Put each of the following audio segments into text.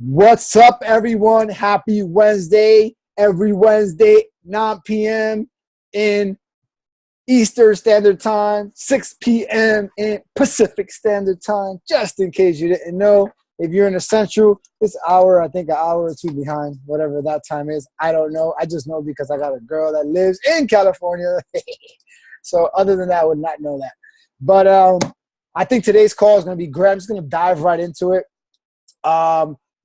What's up, everyone? Happy Wednesday. Every Wednesday, 9 p.m. in Eastern Standard Time, 6 p.m. in Pacific Standard Time, just in case you didn't know. If you're in the Central, this hour, I think an hour or two behind, whatever that time is. I don't know. I just know because I got a girl that lives in California. So other than that, I would not know that. But I think today's call is going to be great. I'm just going to dive right into it.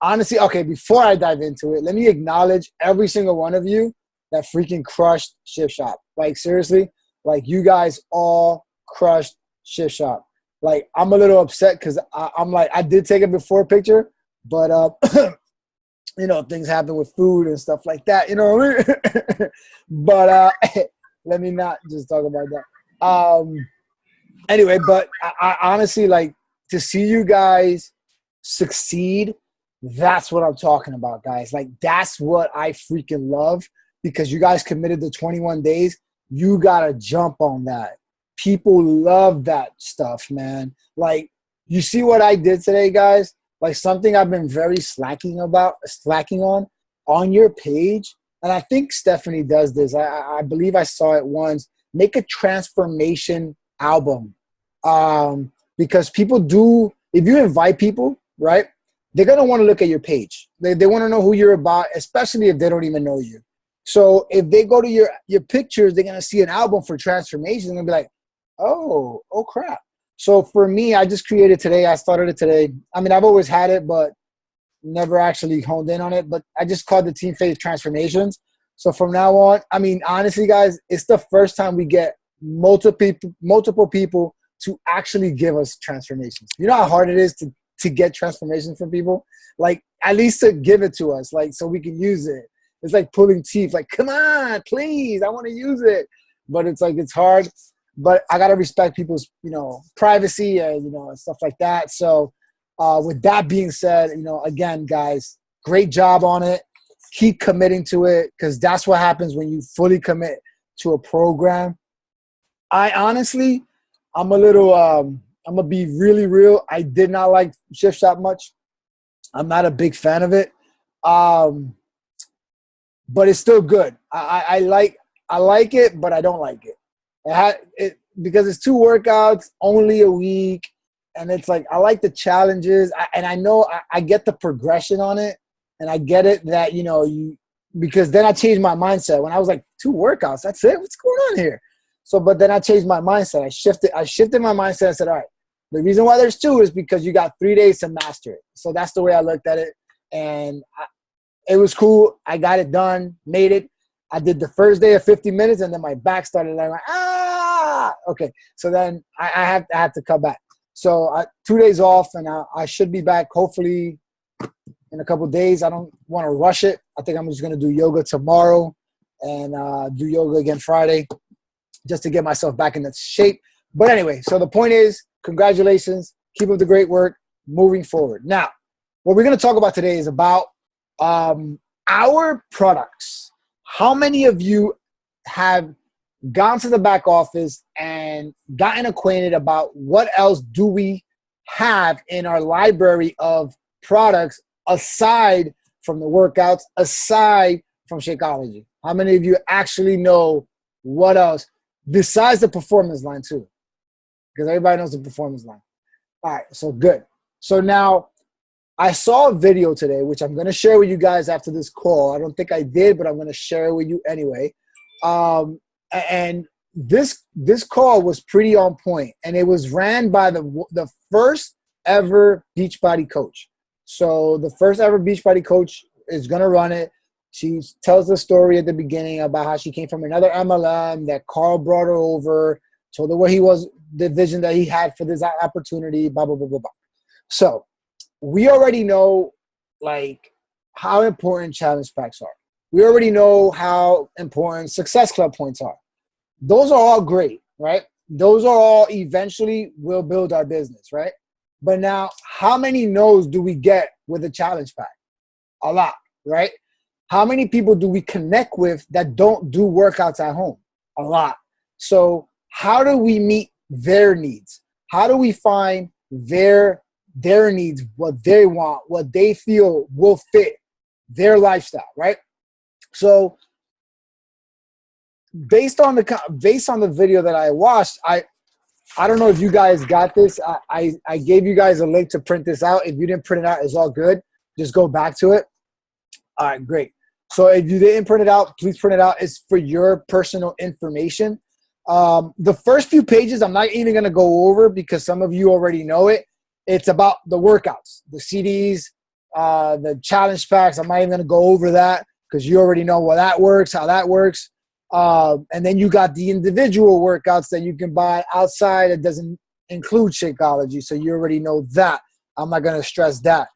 Honestly, okay, before I dive into it, let me acknowledge every single one of you that freaking crushed Shift Shop. Like, seriously, like, you guys all crushed Shift Shop. Like, I'm a little upset because I'm like, I did take a before picture, but, you know, things happen with food and stuff like that, you know what I mean? But let me not just talk about that. Anyway, but I honestly, like, to see you guys succeed, that's what I'm talking about, guys. Like, that's what I freaking love, because you guys committed to 21 days. You got to jump on that. People love that stuff, man. Like, you see what I did today, guys? Like, something I've been very slacking on your page. And I think Stephanie does this. I believe I saw it once. Make a transformation album. Because people do, if you invite people, right, they're going to want to look at your page. They want to know who you're about, especially if they don't even know you. So if they go to your pictures, they're going to see an album for transformation. They're going to be like, oh crap. So for me, I just created today. I started it today. I mean, I've always had it, but never actually honed in on it. But I just called the Team Faith Transformations. So from now on, I mean, honestly, guys, it's the first time we get multiple people to actually give us transformations. You know how hard it is to get transformations from people? Like, at least to give it to us, like, so we can use it. It's like pulling teeth. Like, come on, please, I want to use it. But it's like, it's hard. But I got to respect people's, you know, privacy and, you know, and stuff like that. So with that being said, you know, again, guys, great job on it. Keep committing to it, because that's what happens when you fully commit to a program. I honestly, I'm a little, I'm going to be really real. I did not like Shift Shop much. I'm not a big fan of it. But it's still good. I like it, but I don't like it. Because it's 2 workouts, only a week. And it's like, I like the challenges. And I know I get the progression on it. And I get it that, you know, because then I changed my mindset. When I was like, 2 workouts, that's it? What's going on here? So, but then I changed my mindset. I shifted my mindset and said, all right, the reason why there's 2 is because you got 3 days to master it. So that's the way I looked at it. And it was cool. I got it done, made it. I did the first day of 50 minutes, and then my back started like, okay. So then I had to come back. So 2 days off, and I should be back hopefully in a couple of days. I don't want to rush it. I think I'm just going to do yoga tomorrow and do yoga again Friday, just to get myself back in that shape. But anyway, so the point is, congratulations. Keep up the great work moving forward. Now, what we're going to talk about today is about our products. How many of you have gone to the back office and gotten acquainted about what else do we have in our library of products aside from the workouts, aside from Shakeology? How many of you actually know what else besides the performance line too? Because everybody knows the performance line. All right, so good. So now, I saw a video today, which I'm going to share with you guys after this call. I don't think I did, but I'm going to share it with you anyway. And this call was pretty on point, and it was ran by the first ever Beachbody coach. So the first ever Beachbody coach is going to run it. She tells the story at the beginning about how she came from another MLM, that Carl brought her over, told her what he was, the vision that he had for this opportunity, blah, blah, blah, blah, blah. So we already know, like, how important challenge packs are. We already know how important Success Club points are. Those are all great, right? Those are all eventually will build our business, right? But now, how many no's do we get with a challenge pack? A lot, right? How many people do we connect with that don't do workouts at home? A lot. So how do we meet their needs? How do we find their their needs, what they want, what they feel will fit their lifestyle, right? So based on the video that I watched, I don't know if you guys got this. I gave you guys a link to print this out. If you didn't print it out, it's all good. Just go back to it. All right, great. So if you didn't print it out, please print it out. It's for your personal information. The first few pages, I'm not even going to go over because some of you already know it. It's about the workouts, the CDs, the challenge packs. I'm not even going to go over that because you already know how that works. And then you got the individual workouts that you can buy outside. It doesn't include Shakeology, so you already know that. I'm not going to stress that.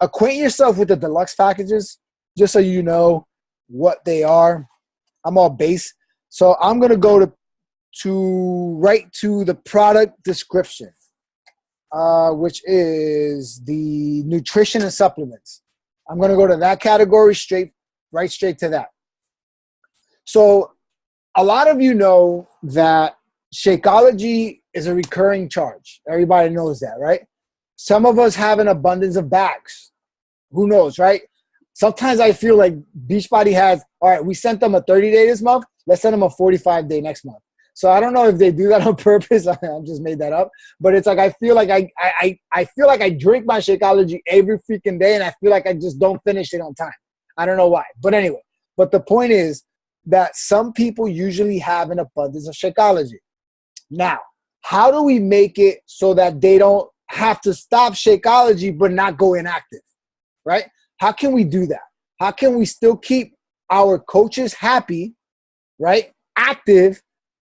Acquaint yourself with the deluxe packages just so you know what they are. I'm all base. So I'm going to go right to the product description, which is the nutrition and supplements. I'm going to go to that category straight to that. So a lot of you know that Shakeology is a recurring charge. Everybody knows that, right? Some of us have an abundance of bags. Who knows, right? Sometimes I feel like Beachbody has, all right, we sent them a 30-day this month. Let's send them a 45-day next month. So I don't know if they do that on purpose. I just made that up. But it's like I feel like I feel like I drink my Shakeology every freaking day, and I feel like I just don't finish it on time. I don't know why. But anyway, but the point is that some people usually have an abundance of Shakeology. Now, how do we make it so that they don't have to stop Shakeology but not go inactive, right? How can we do that? How can we still keep our coaches happy, right, active,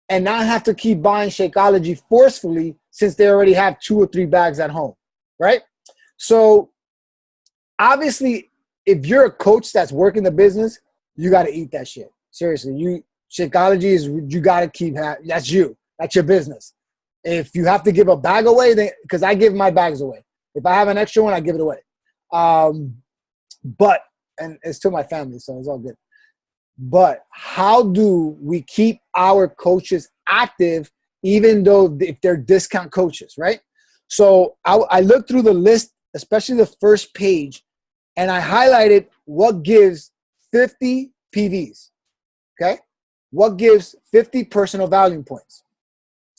and not have to keep buying Shakeology forcefully since they already have 2 or 3 bags at home, right? So obviously, if you're a coach that's working the business, you got to eat that shit. Seriously, Shakeology is, you got to keep, that's you. That's your business. If you have to give a bag away, then, because I give my bags away. If I have an extra one, I give it away. But, and it's to my family, so it's all good. But how do we keep our coaches active even though if they're discount coaches, right? So I looked through the list, especially the first page, and I highlighted what gives 50 PVs, okay? What gives 50 personal value points.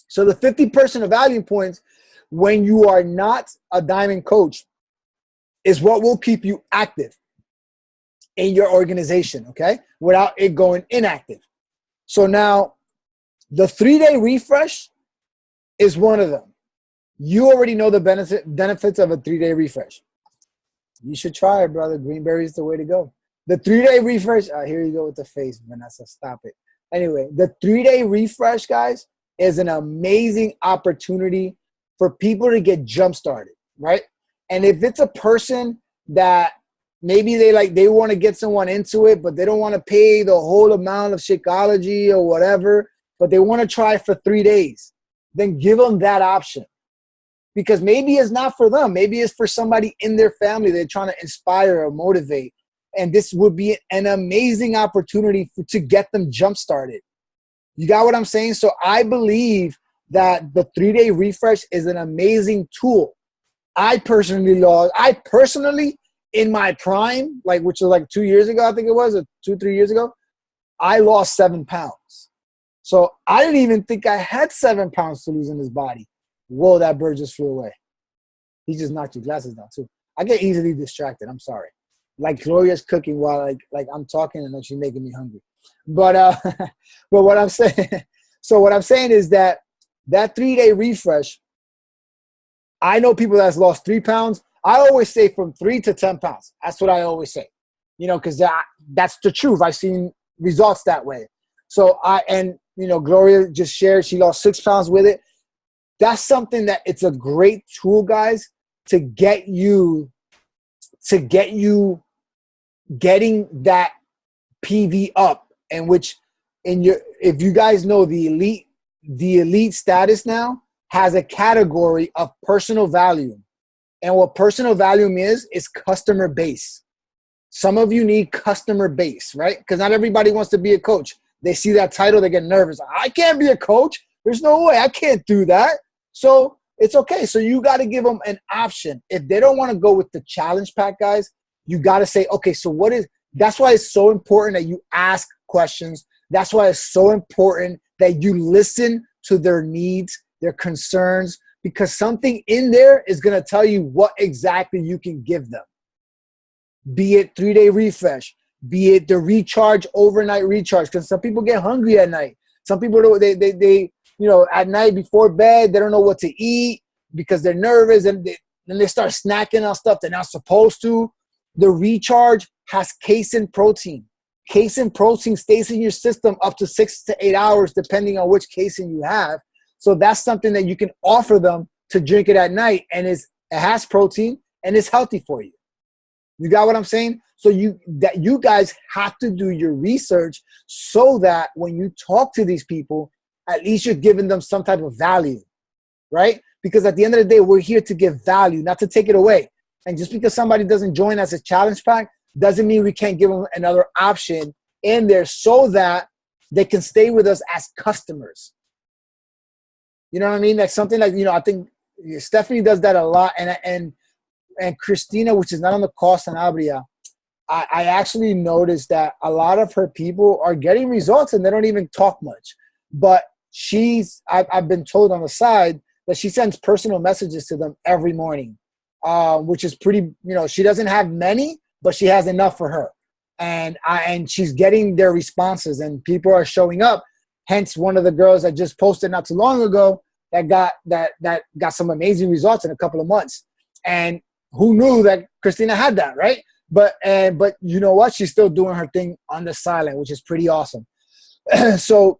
So the 50 personal value points, when you are not a diamond coach, is what will keep you active in your organization, okay, without it going inactive. So now the 3-day refresh is one of them. You already know the benefits of a 3-day refresh. You should try it, brother. Greenberry is the way to go. The 3-day refresh, here you go with the face, Vanessa, stop it. Anyway, the 3-day refresh, guys, is an amazing opportunity for people to get jump-started, right? And if it's a person that maybe they want to get someone into it, but they don't want to pay the whole amount of Shakeology or whatever, but they want to try for 3 days, then give them that option. Because maybe it's not for them. Maybe it's for somebody in their family they're trying to inspire or motivate. And this would be an amazing opportunity to get them jump-started. You got what I'm saying? So I believe that the 3-day refresh is an amazing tool. I personally, in my prime, which was 2 years ago, I think it was, or 2-3 years ago, I lost 7 pounds. So I didn't even think I had 7 pounds to lose in this body. Whoa, that bird just flew away. He just knocked your glasses down too. I get easily distracted. I'm sorry. Like Gloria's cooking while like I'm talking and then she's making me hungry. But but what I'm saying is that 3-day refresh, I know people that's lost 3 pounds. I always say from 3 to 10 pounds. That's what I always say. Because that's the truth. I've seen results that way. So Gloria just shared she lost 6 pounds with it. That's something that it's a great tool, guys, to get you getting that PV up, and if you guys know the elite status now has a category of personal value. And what personal value is customer base. Some of you need customer base, right? Because not everybody wants to be a coach. They see that title, they get nervous. I can't be a coach. There's no way. I can't do that. So it's okay. So you got to give them an option. If they don't want to go with the challenge pack, guys, you got to say, okay, so that's why it's so important that you ask questions. That's why it's so important that you listen to their needs, their concerns, because something in there is going to tell you what exactly you can give them. Be it 3-day refresh, be it the recharge, overnight recharge, because some people get hungry at night. Some people don't, they at night before bed, they don't know what to eat because they're nervous, and then they start snacking on stuff they're not supposed to. The recharge has casein protein. Casein protein stays in your system up to 6 to 8 hours, depending on which casein you have. So that's something that you can offer them to drink it at night, and it has protein and it's healthy for you. You got what I'm saying? So you guys have to do your research so that when you talk to these people, at least you're giving them some type of value, right? Because at the end of the day, we're here to give value, not to take it away. And just because somebody doesn't join as a challenge pack doesn't mean we can't give them another option in there so that they can stay with us as customers. You know what I mean? Like something like, I think Stephanie does that a lot. And Christina, which is not on the call, Sanabria, I actually noticed that a lot of her people are getting results and they don't even talk much. But I've been told on the side that she sends personal messages to them every morning, which is pretty, she doesn't have many, but she has enough for her. And she's getting their responses and people are showing up. Hence, one of the girls that just posted not too long ago that got some amazing results in a couple of months. And who knew that Christina had that, right? But you know what? She's still doing her thing on the silent, which is pretty awesome. So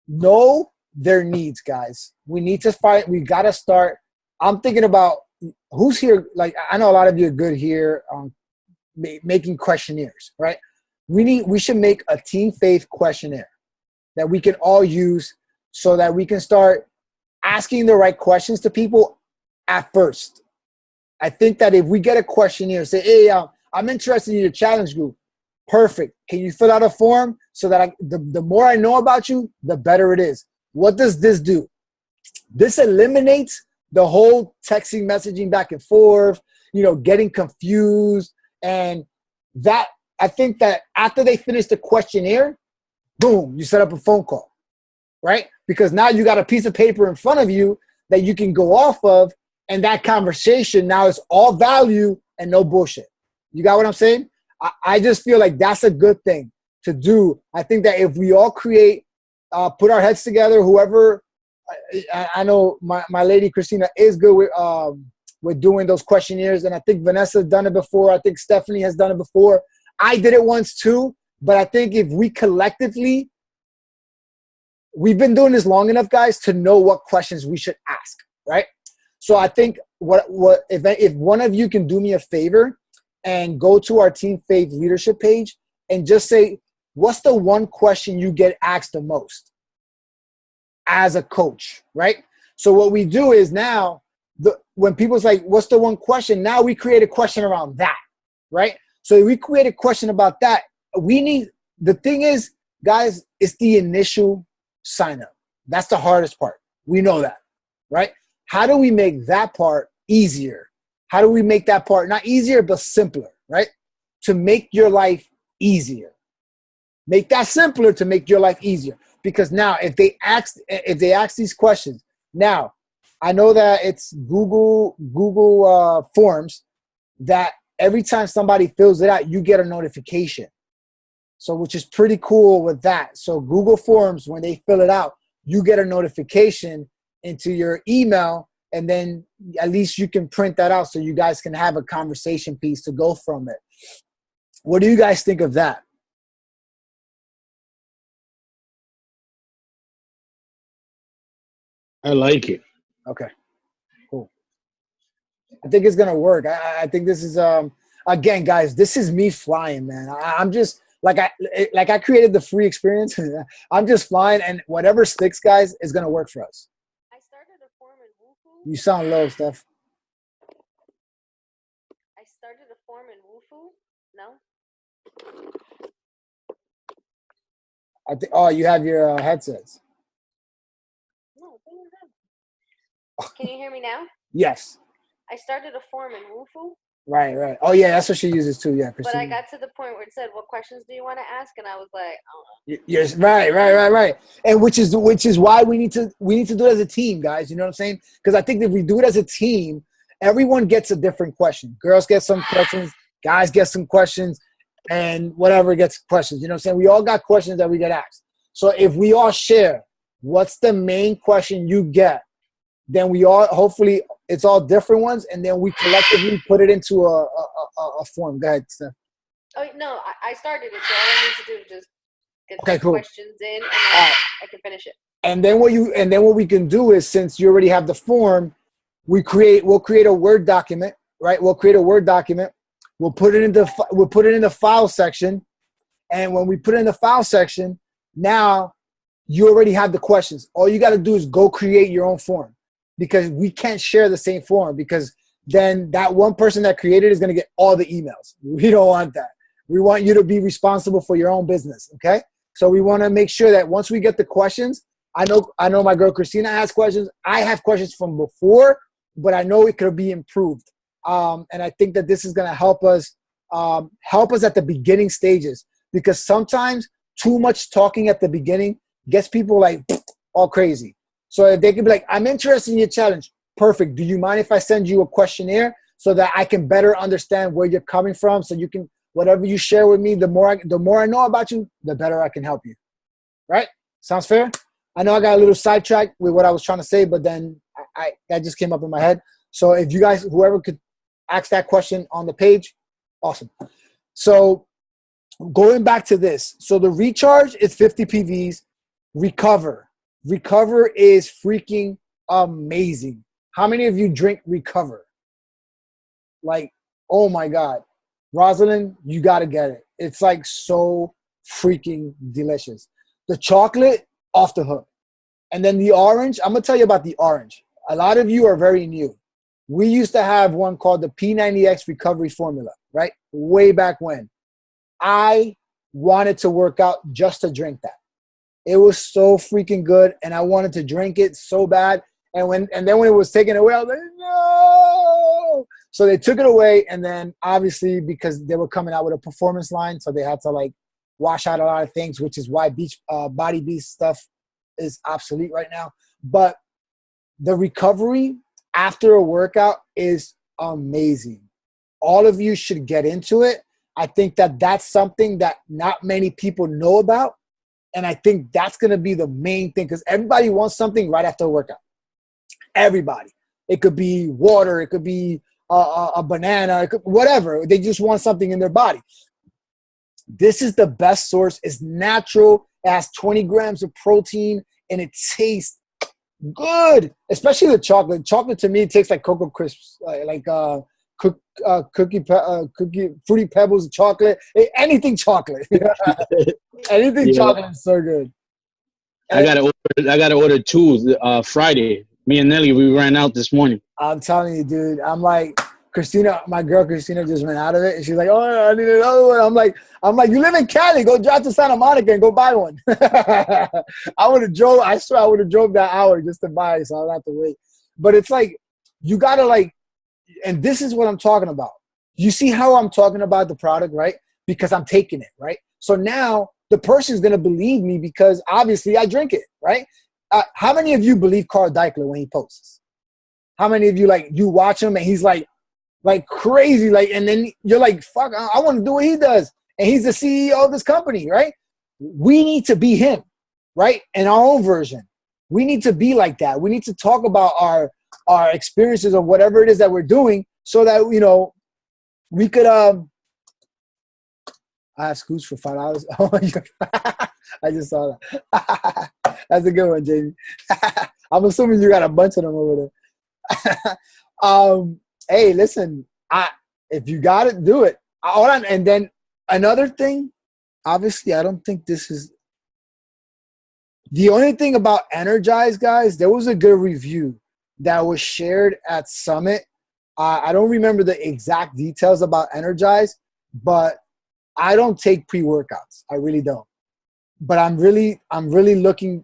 know their needs, guys. We need to fight. We got to start. I'm thinking about who's here. Like, I know a lot of you are good here making questionnaires, right? We should make a Team Faith questionnaire that we can all use so that we can start asking the right questions to people at first. I think that if we get a questionnaire, say, hey, I'm interested in your challenge group. Perfect. Can you fill out a form so that the more I know about you, the better it is. What does this do? This eliminates the whole texting, messaging back and forth, getting confused. And that, I think that after they finish the questionnaire, boom, you set up a phone call, right? Because now you got a piece of paper in front of you that you can go off of. And that conversation now is all value and no bullshit. You got what I'm saying? I just feel like that's a good thing to do. I think that if we all create, put our heads together, whoever, I know my lady Christina is good with doing those questionnaires. And I think Vanessa's done it before. I think Stephanie has done it before. I did it once too. But I think if we collectively, we've been doing this long enough, guys, to know what questions we should ask, right? So I think if one of you can do me a favor and go to our Team Faith leadership page and just say, what's the one question you get asked the most as a coach, right? So what we do is now, when people's like, what's the one question? Now we create a question around that, right? So if we create a question about that, the thing is, guys, it's the initial sign up. That's the hardest part. We know that, right? How do we make that part easier? How do we make that part not easier, but simpler, right? To make your life easier. Make that simpler to make your life easier. Because now if they ask these questions, now I know that it's Google Forms that every time somebody fills it out, you get a notification. So which is pretty cool with that. So Google Forms, when they fill it out, you get a notification into your email, and then at least you can print that out so you guys can have a conversation piece to go from it. What do you guys think of that? I like it. Okay, cool. I think it's gonna work. I think this is again, guys, this is me flying, man. I'm just like I created the free experience. I'm just flying, and whatever sticks, guys, is gonna work for us. I started a form in Wufu. You sound low, Steph. I started a form in Wufu. No? I think. Oh, you have your headsets. No, they don't have. Can you hear me now? Yes. I started a form in Wufoo, Right, right. Oh yeah, that's what she uses too. Yeah, but I Christina. got to the point where it said, "What questions do you want to ask?" And I was like, Yes, right. And which is why we need to do it as a team, guys. You know what I'm saying? Because I think if we do it as a team, everyone gets a different question. Girls get some questions, guys get some questions, and whatever gets questions. You know what I'm saying? We all got questions that we get asked. So if we all share, what's the main question you get? Then we all hopefully it's all different ones, and then we collectively put it into a form. Go ahead, Steph. "Oh no, I started it, so all I need to do is just get Okay, the cool. questions in, and then I can finish it." And then what we can do is, since you already have the form, we'll create a Word document, right? We'll create a Word document. We'll put it in the file section, and when we put it in the file section, now you already have the questions. All you got to do is go create your own form, because we can't share the same form, because then that one person that created is going to get all the emails. We don't want that. We want you to be responsible for your own business, okay? So we want to make sure that once we get the questions, I know my girl Christina has questions. I have questions from before, but I know it could be improved. And I think that this is going to help us at the beginning stages, because sometimes too much talking at the beginning gets people like all crazy. So if they can be like, I'm interested in your challenge. Perfect. Do you mind if I send you a questionnaire so that I can better understand where you're coming from? So you can, whatever you share with me, the more I know about you, the better I can help you. Right? Sounds fair? I know I got a little sidetracked with what I was trying to say, but then I that just came up in my head. So if you guys, whoever could ask that question on the page, awesome. So going back to this. So the recharge is 50 PVs. Recover is freaking amazing. How many of you drink Recover? Like, oh my God. Rosalind, you got to get it. It's like so freaking delicious. The chocolate, off the hook. And then the orange, I'm going to tell you about the orange. A lot of you are very new. We used to have one called the P90X Recovery Formula, right? Way back when. I wanted to work out just to drink that. It was so freaking good, and I wanted to drink it so bad. And then when it was taken away, I was like, no. So they took it away, and then obviously because they were coming out with a performance line, so they had to like wash out a lot of things, which is why Body Beast stuff is obsolete right now. But the recovery after a workout is amazing. All of you should get into it. I think that that's something that not many people know about. And I think that's going to be the main thing, because everybody wants something right after a workout. Everybody. It could be water. It could be a banana. It could, whatever. They just want something in their body. This is the best source. It's natural. It has 20 grams of protein, and it tastes good. Especially the chocolate. Chocolate to me tastes like Cocoa Crisps, cookie, Fruity Pebbles chocolate. Anything chocolate. Anything chocolate is so good. I gotta order two Friday. Me and Nelly, we ran out this morning. I'm telling you, dude. I'm like, Christina, my girl Christina just ran out of it, and she's like, "Oh, I need another one." I'm like, you live in Cali, go drive to Santa Monica and go buy one. I would have drove. I swear, I would have drove that hour just to buy it, so I don't have to wait. But it's like, you gotta like, and this is what I'm talking about. You see how I'm talking about the product, right? Because I'm taking it, right? So now the person's going to believe me because obviously I drink it, right? How many of you believe Carl Deichler when he posts? How many of you, like, you watch him and he's like crazy, like, and then you're like, fuck, I want to do what he does. And he's the CEO of this company, right? We need to be him, right? In our own version. We need to be like that. We need to talk about our experiences of whatever it is that we're doing, so that, you know, we could I have scoots for $5. Oh my God. I just saw that. That's a good one, Jamie. I'm assuming you got a bunch of them over there. Hey, listen, if you got it, do it. Hold on. And then another thing, obviously, I don't think this is the only thing about Energize, guys. There was a good review that was shared at Summit. I don't remember the exact details about Energize, but I don't take pre-workouts. I really don't. But I'm really looking.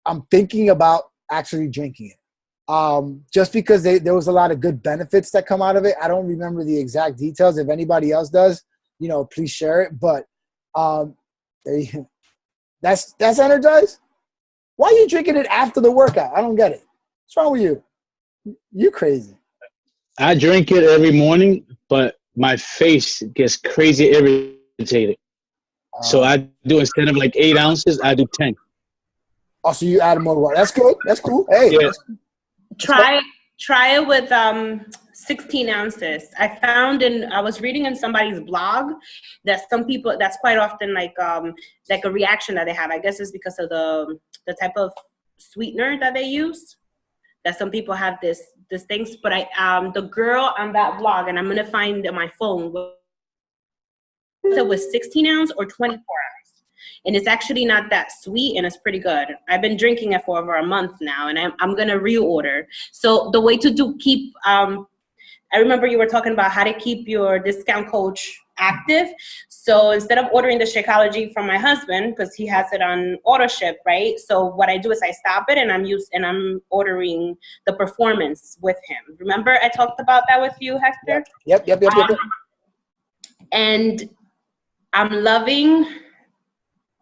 I'm thinking about actually drinking it. just because there was a lot of good benefits that come out of it. I don't remember the exact details. If anybody else does, please share it. But that's Energized. Why are you drinking it after the workout? I don't get it. What's wrong with you? You crazy. I drink it every morning, but my face gets crazy irritated. So I do, instead of like 8 ounces, I do 10. Oh, so you add more water. That's good. That's cool. Hey, yeah. Try it with 16 ounces. I was reading in somebody's blog that some people, that's quite often like a reaction that they have. I guess it's because of the type of sweetener that they use, that some people have this things. But the girl on that blog, and I'm gonna find on my phone, it was 16 ounce or 24 ounce. And it's actually not that sweet, and it's pretty good. I've been drinking it for over a month now, and I'm going to reorder. So the way to keep, I remember you were talking about how to keep your discount coach active. So instead of ordering the Shakeology from my husband, because he has it on auto ship, right? So what I do is I stop it, and I'm ordering the Performance with him. Remember I talked about that with you, Hector? Yep. And I'm loving,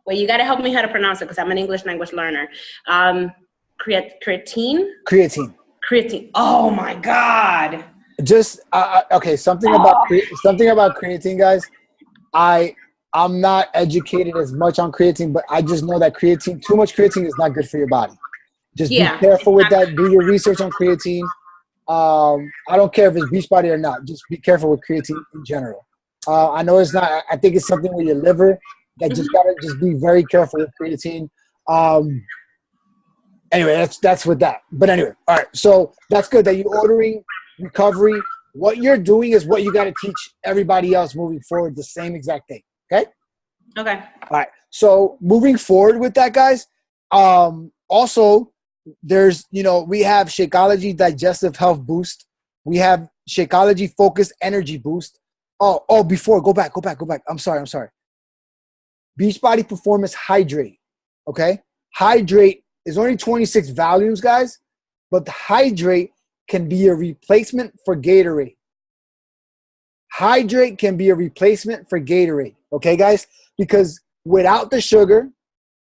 well, you got to help me how to pronounce it because I'm an English language learner. Creatine. Oh my God. Just okay. Something about creatine, guys. I'm not educated as much on creatine, but I just know that too much creatine is not good for your body. Just be careful with that. Do your research on creatine. I don't care if it's Beachbody or not. Just be careful with creatine in general. I know it's not. I think it's something with your liver that just gotta just be very careful with creatine. Anyway, that's with that. But anyway, all right. So that's good that you're ordering recovery. What you're doing is what you got to teach everybody else moving forward. The same exact thing. Okay. Okay. All right. So moving forward with that, guys. Also, there's we have Shakeology Digestive Health Boost. We have Shakeology Focused Energy Boost. Oh, before, go back. I'm sorry. Beachbody Performance Hydrate, okay? Hydrate is only 26 volumes, guys, but the Hydrate can be a replacement for Gatorade. Hydrate can be a replacement for Gatorade, okay, guys? Because without the sugar,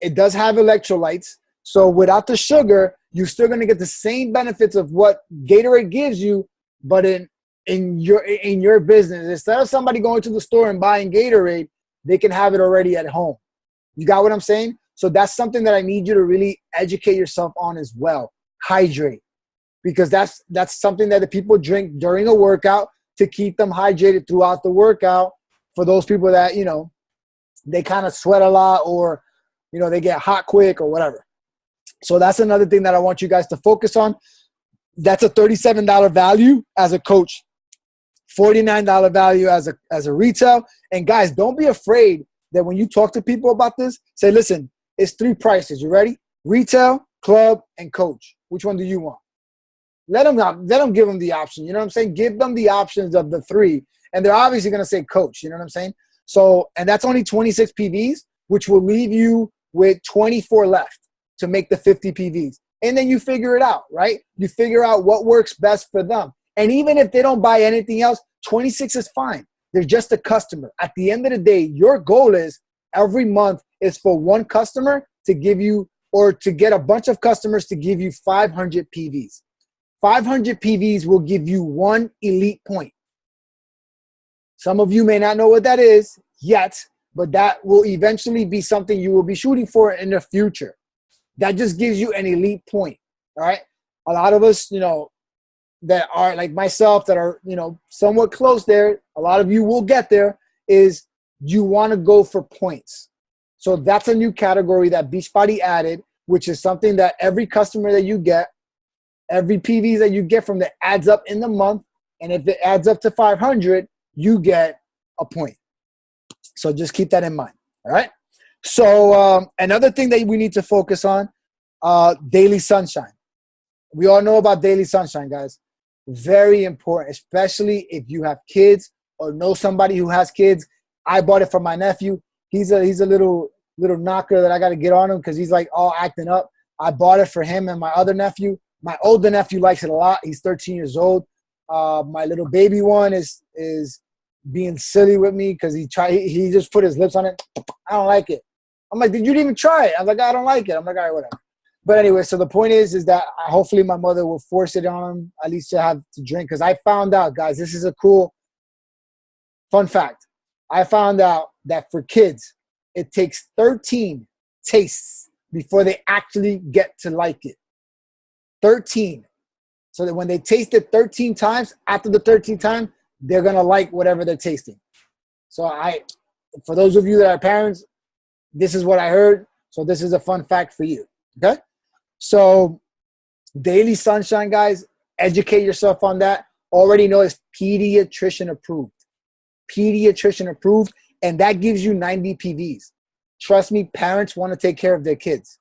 it does have electrolytes. So without the sugar, you're still going to get the same benefits of what Gatorade gives you, but in your business. Instead of somebody going to the store and buying Gatorade, they can have it already at home. You got what I'm saying? So that's something that I need you to really educate yourself on as well. Hydrate. Because that's something that the people drink during a workout to keep them hydrated throughout the workout. For those people that, they kind of sweat a lot or, they get hot quick or whatever. So that's another thing that I want you guys to focus on. That's a $37 value as a coach. $49 value as a retail. And guys, don't be afraid that when you talk to people about this, say, listen, it's 3 prices. You ready? Retail, club, and coach. Which one do you want? Let them give them the option. You know what I'm saying? Give them the options of the 3. And they're obviously going to say coach. You know what I'm saying? So, and that's only 26 PVs, which will leave you with 24 left to make the 50 PVs. And then you figure it out, right? You figure out what works best for them. And even if they don't buy anything else, 26 is fine. They're just a customer. At the end of the day, your goal is every month is for one customer to give you, or to get a bunch of customers to give you 500 PVs. 500 PVs will give you 1 elite point. Some of you may not know what that is yet, but that will eventually be something you will be shooting for in the future. That just gives you an elite point, all right? A lot of us, that are like myself that are, somewhat close there, a lot of you will get there, is you want to go for points. So that's a new category that Beachbody added, which is something that every customer that you get, every PVs that you get from that adds up in the month. And if it adds up to 500, you get a point. So just keep that in mind, all right? So another thing that we need to focus on, daily sunshine. We all know about daily sunshine, guys. Very important, especially if you have kids or know somebody who has kids. I bought it for my nephew. He's a little knocker that I got to get on him because he's like all acting up. I bought it for him and my other nephew. My older nephew likes it a lot. He's 13 years old. My little baby one is being silly with me because he just put his lips on it. I don't like it. I'm like, did you even try it? I'm like, I don't like it. I'm like, all right, whatever. But anyway, so the point is that hopefully my mother will force it on him, at least to have to drink. Because I found out, guys, this is a cool fun fact. I found out that for kids, it takes 13 tastes before they actually get to like it. 13. So that when they taste it 13 times, after the 13th time, they're going to like whatever they're tasting. So for those of you that are parents, this is what I heard. So this is a fun fact for you. Okay? So Daily Sunshine, guys, educate yourself on that. Already know it's pediatrician approved. Pediatrician approved, and that gives you 90 PVs. Trust me, parents want to take care of their kids.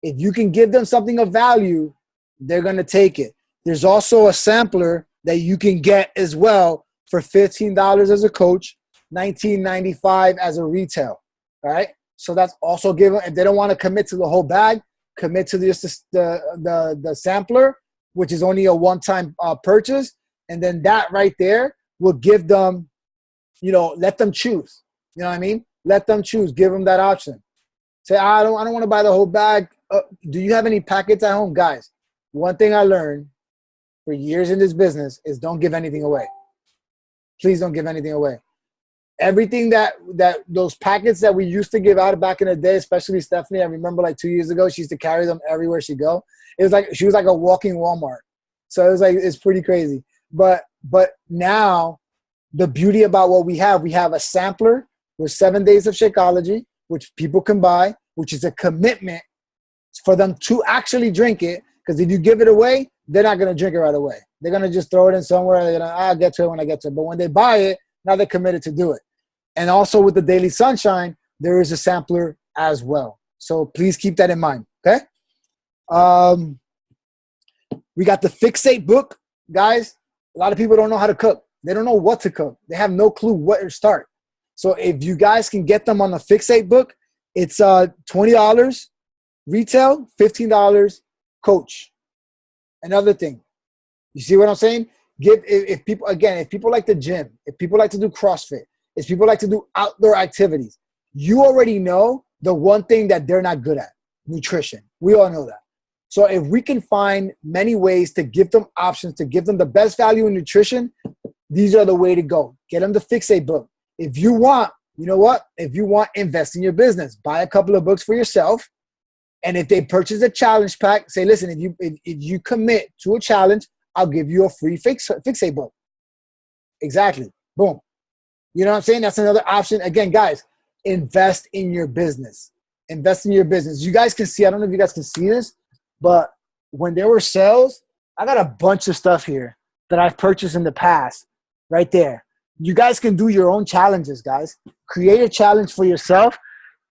If you can give them something of value, they're going to take it. There's also a sampler that you can get as well for $15 as a coach, $19.95 as a retail. All right? So that's also given. If they don't want to commit to the whole bag, commit to the sampler, which is only a one-time purchase. And then that right there will give them, let them choose. You know what I mean? Let them choose. Give them that option. Say, I don't want to buy the whole bag. Do you have any packets at home? Guys, one thing I learned for years in this business is don't give anything away. Please don't give anything away. Everything that those packets that we used to give out back in the day, especially Stephanie, I remember like 2 years ago, she used to carry them everywhere she go. It was like she was like a walking Walmart. So it was like it's pretty crazy. But now the beauty about what we have a sampler with 7 days of Shakeology, which people can buy, which is a commitment for them to actually drink it. Because if you give it away, they're not going to drink it right away. They're going to just throw it in somewhere. They're going to, I'll get to it when I get to it. But when they buy it, now they're committed to do it. And also with the Daily Sunshine, there is a sampler as well. So please keep that in mind, okay? We got the Fixate book. Guys, a lot of people don't know how to cook. They don't know what to cook. They have no clue where to start. So if you guys can get them on the Fixate book, it's $20 retail, $15 coach. Another thing, you see what I'm saying? If people like the gym, if people like to do CrossFit, if people like to do outdoor activities, you already know the one thing that they're not good at, nutrition. We all know that. So if we can find many ways to give them options, to give them the best value in nutrition, these are the way to go. Get them the Fixate book. If you want, you know what? If you want, invest in your business. Buy a couple of books for yourself. And if they purchase a challenge pack, say, listen, if you commit to a challenge, I'll give you a free Fixate book. Exactly. Boom. You know what I'm saying? That's another option. Again, guys, invest in your business. Invest in your business. You guys can see, I don't know if you guys can see this, but when there were sales, I got a bunch of stuff here that I've purchased in the past right there. You guys can do your own challenges, guys. Create a challenge for yourself.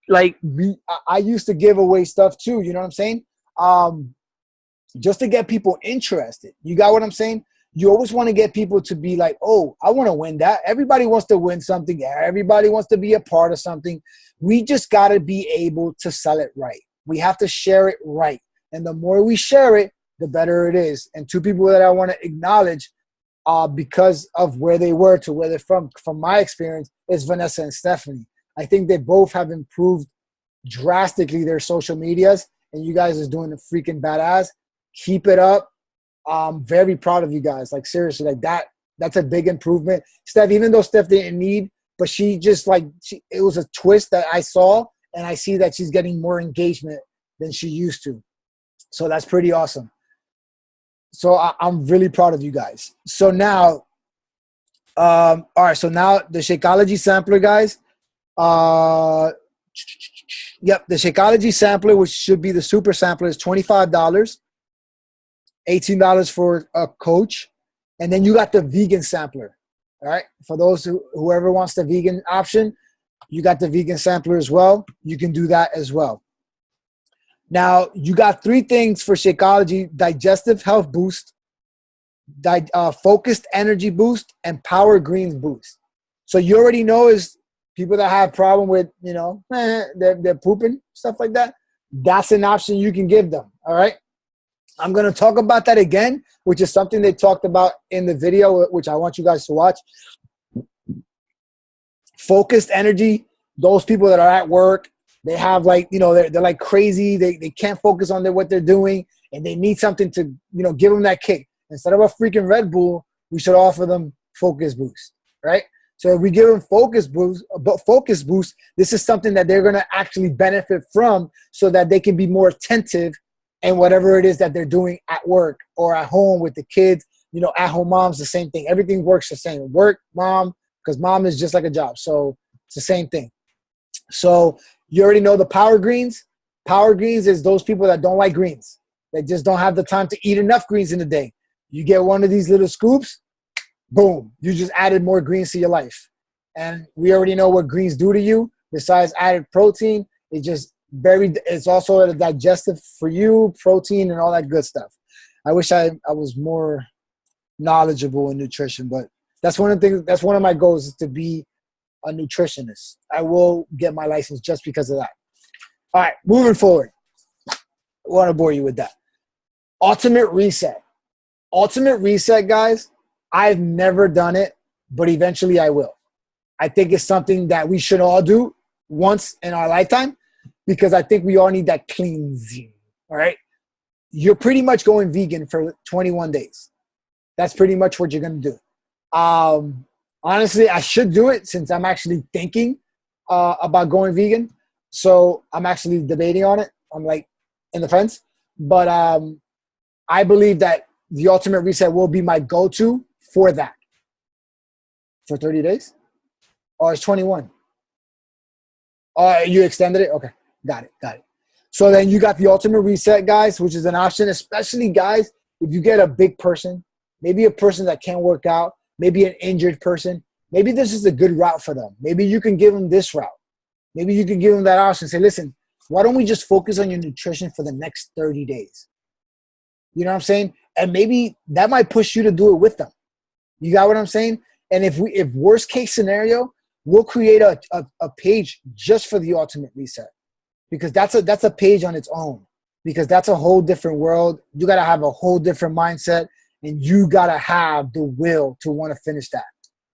Like I used to give away stuff too, you know what I'm saying? Just to get people interested. You got what I'm saying? You always want to get people to be like, oh, I want to win that. Everybody wants to win something. Everybody wants to be a part of something. We just got to be able to sell it right. We have to share it right. And the more we share it, the better it is. And two people that I want to acknowledge because of where they were to where they're from my experience, is Vanessa and Stephanie. I think they both have improved drastically their social medias, and you guys is doing a freaking badass. Keep it up. I'm very proud of you guys. Like seriously, like that's a big improvement. Steph, even though Steph didn't need, but she just it was a twist that I saw, and I see that she's getting more engagement than she used to. So that's pretty awesome. So I'm really proud of you guys. So now, all right. So now the Shakeology sampler, guys. Yep, the Shakeology sampler, which should be the super sampler, is $25. $18 for a coach. And then you got the vegan sampler. All right. For those whoever wants the vegan option, you got the vegan sampler as well. You can do that as well. Now, you got 3 things for Shakeology: digestive health boost, focused energy boost, and power greens boost. So you already know is people that have problem with, they're pooping, stuff like that. That's an option you can give them. All right. I'm going to talk about that again, which is something they talked about in the video, which I want you guys to watch. Focused energy, those people that are at work, they have like, they're like crazy. They can't focus on what they're doing, and they need something to, give them that kick. Instead of a freaking Red Bull, we should offer them focus boost, right? So if we give them focus boost, this is something that they're going to actually benefit from so that they can be more attentive in whatever it is that they're doing at work or at home with the kids. At home mom's the same thing. Everything works the same. Work, mom, because mom is just like a job. So it's the same thing. So you already know the power greens. Power greens is those people that don't like greens. They just don't have the time to eat enough greens in a day. You get one of these little scoops, boom, you just added more greens to your life. And we already know what greens do to you. Besides added protein, it's also a digestive for you, protein and all that good stuff. I wish I was more knowledgeable in nutrition, but that's one of the things. That's one of my goals, is to be a nutritionist. I will get my license just because of that. All right, moving forward. I want to bore you with that. Ultimate reset. Ultimate reset, guys. I've never done it, but eventually I will. I think it's something that we should all do once in our lifetime, because I think we all need that cleansing. All right. You're pretty much going vegan for 21 days. That's pretty much what you're going to do. Honestly, I should do it since I'm actually thinking about going vegan. So I'm actually debating on it. I'm like in the fence. But I believe that the ultimate reset will be my go-to for that. For 30 days? Or it's 21? You extended it? Okay. Got it. So then you got the ultimate reset, guys, which is an option, especially, guys, if you get a big person, maybe a person that can't work out, maybe an injured person, maybe this is a good route for them. Maybe you can give them this route. Maybe you can give them that option. Say, listen, why don't we just focus on your nutrition for the next 30 days? You know what I'm saying? And maybe that might push you to do it with them. You got what I'm saying? And if worst case scenario, we'll create a page just for the ultimate reset, because that's a page on its own, because that's a whole different world. You got to have a whole different mindset, and you got to have the will to want to finish that,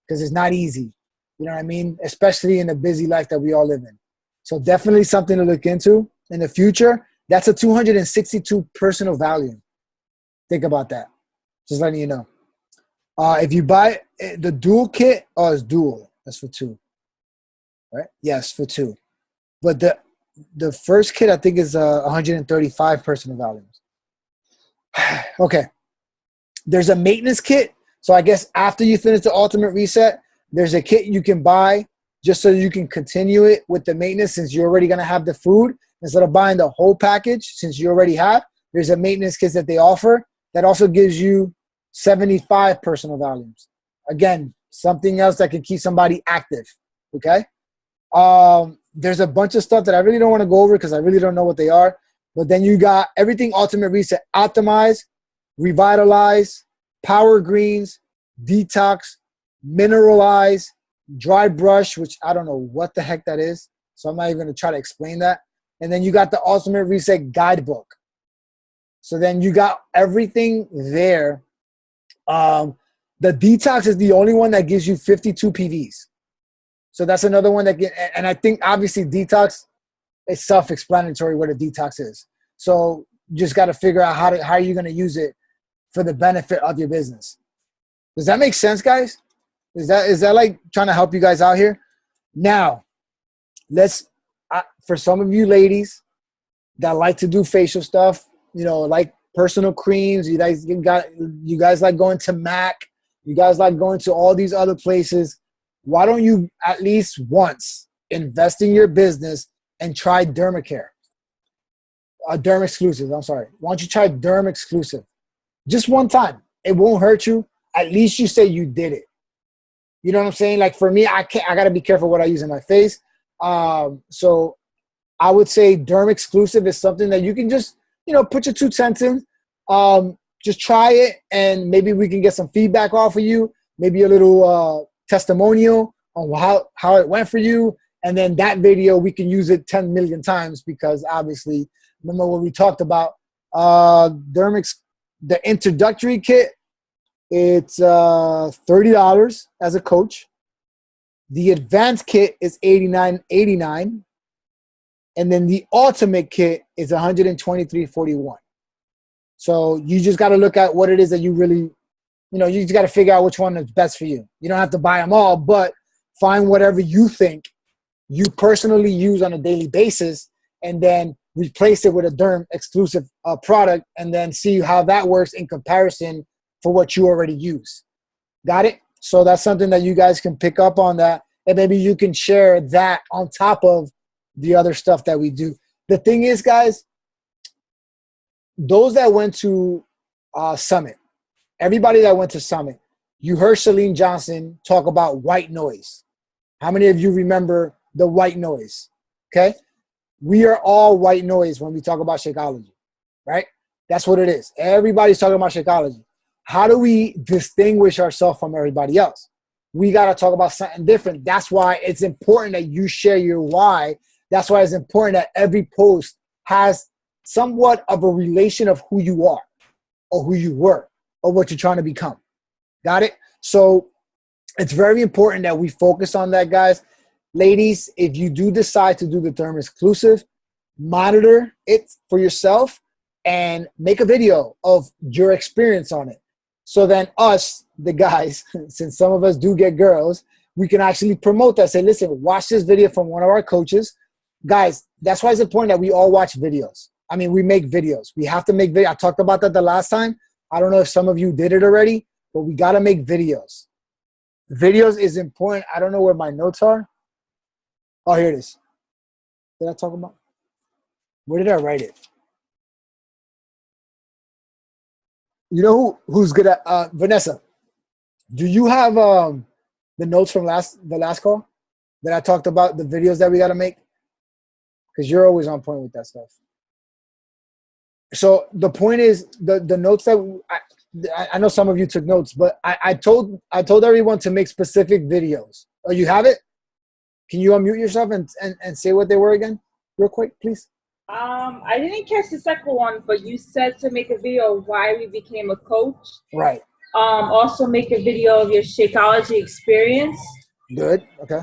because it's not easy. You know what I mean? Especially in the busy life that we all live in. So definitely something to look into in the future. That's a 262 personal value. Think about that. Just letting you know. If you buy the dual kit, it's dual. That's for 2. Right? Yes, for 2. But the first kit, I think, is 135 personal values. Okay. There's a maintenance kit. So I guess after you finish the ultimate reset, there's a kit you can buy just so you can continue it with the maintenance, since you're already going to have the food. Instead of buying the whole package, since you already have, there's a maintenance kit that they offer that also gives you 75 personal values. Again, something else that can keep somebody active. Okay. There's a bunch of stuff that I really don't want to go over because I really don't know what they are. But then you got everything ultimate reset: optimize, revitalize, power greens, detox, mineralize, dry brush, which I don't know what the heck that is. So I'm not even going to try to explain that. And then you got the ultimate reset guidebook. So then you got everything there. The detox is the only one that gives you 52 PVs. So that's another one that and I think obviously detox is self-explanatory what a detox is. So you just got to figure out how you're going to use it for the benefit of your business. Does that make sense, guys? Is that like trying to help you guys out here? Now, for some of you ladies that like to do facial stuff, like personal creams, you guys like going to MAC, you guys like going to all these other places. Why don't you at least once invest in your business and try Dermacare? Derm Exclusive, I'm sorry. Why don't you try Derm Exclusive? Just one time. It won't hurt you. At least you say you did it. You know what I'm saying? Like for me, I got to be careful what I use in my face. So I would say Derm Exclusive is something that you can just, put your 2 cents in. Just try it, and maybe we can get some feedback off of you. Maybe a little testimonial on how it went for you. And then that video, we can use it 10 million times, because obviously, remember what we talked about, The introductory kit, it's $30 as a coach. The advanced kit is $89.89, and then the ultimate kit is $123.41. So you just got to look at what it is that you really, you just got to figure out which one is best for you. You don't have to buy them all, but find whatever you think you personally use on a daily basis, and then replace it with a Derm exclusive product, and then see how that works in comparison for what you already use. Got it? So that's something that you guys can pick up on that, and maybe you can share that on top of the other stuff that we do. The thing is, guys, those that went to Summit, everybody that went to Summit, you heard Chalene Johnson talk about white noise. How many of you remember the white noise? Okay? We are all white noise when we talk about Shakeology, right? That's what it is. Everybody's talking about Shakeology. How do we distinguish ourselves from everybody else? We got to talk about something different. That's why it's important that you share your why. That's why it's important that every post has somewhat of a relation of who you are or who you were or what you're trying to become. Got it? So it's very important that we focus on that, guys. Ladies, if you do decide to do the Derm exclusive, monitor it for yourself and make a video of your experience on it. So then us, the guys, since some of us do get girls, we can actually promote that. Say, listen, watch this video from one of our coaches. Guys, that's why it's important that we all watch videos. I mean, we make videos. We have to make videos. I talked about that the last time. I don't know if some of you did it already, but we got to make videos. Videos is important. I don't know where my notes are. Oh, here it is. Did I talk about? Where did I write it? You know who's good at Vanessa? Do you have the notes from the last call that I talked about, the videos that we got to make? Because you're always on point with that stuff. So the point is the notes that I know some of you took notes, but I told everyone to make specific videos. Oh, you have it? Can you unmute yourself and say what they were again, real quick, please? I didn't catch the second one, but you said to make a video of why we became a coach. Right. Also make a video of your Shakeology experience. Good. Okay.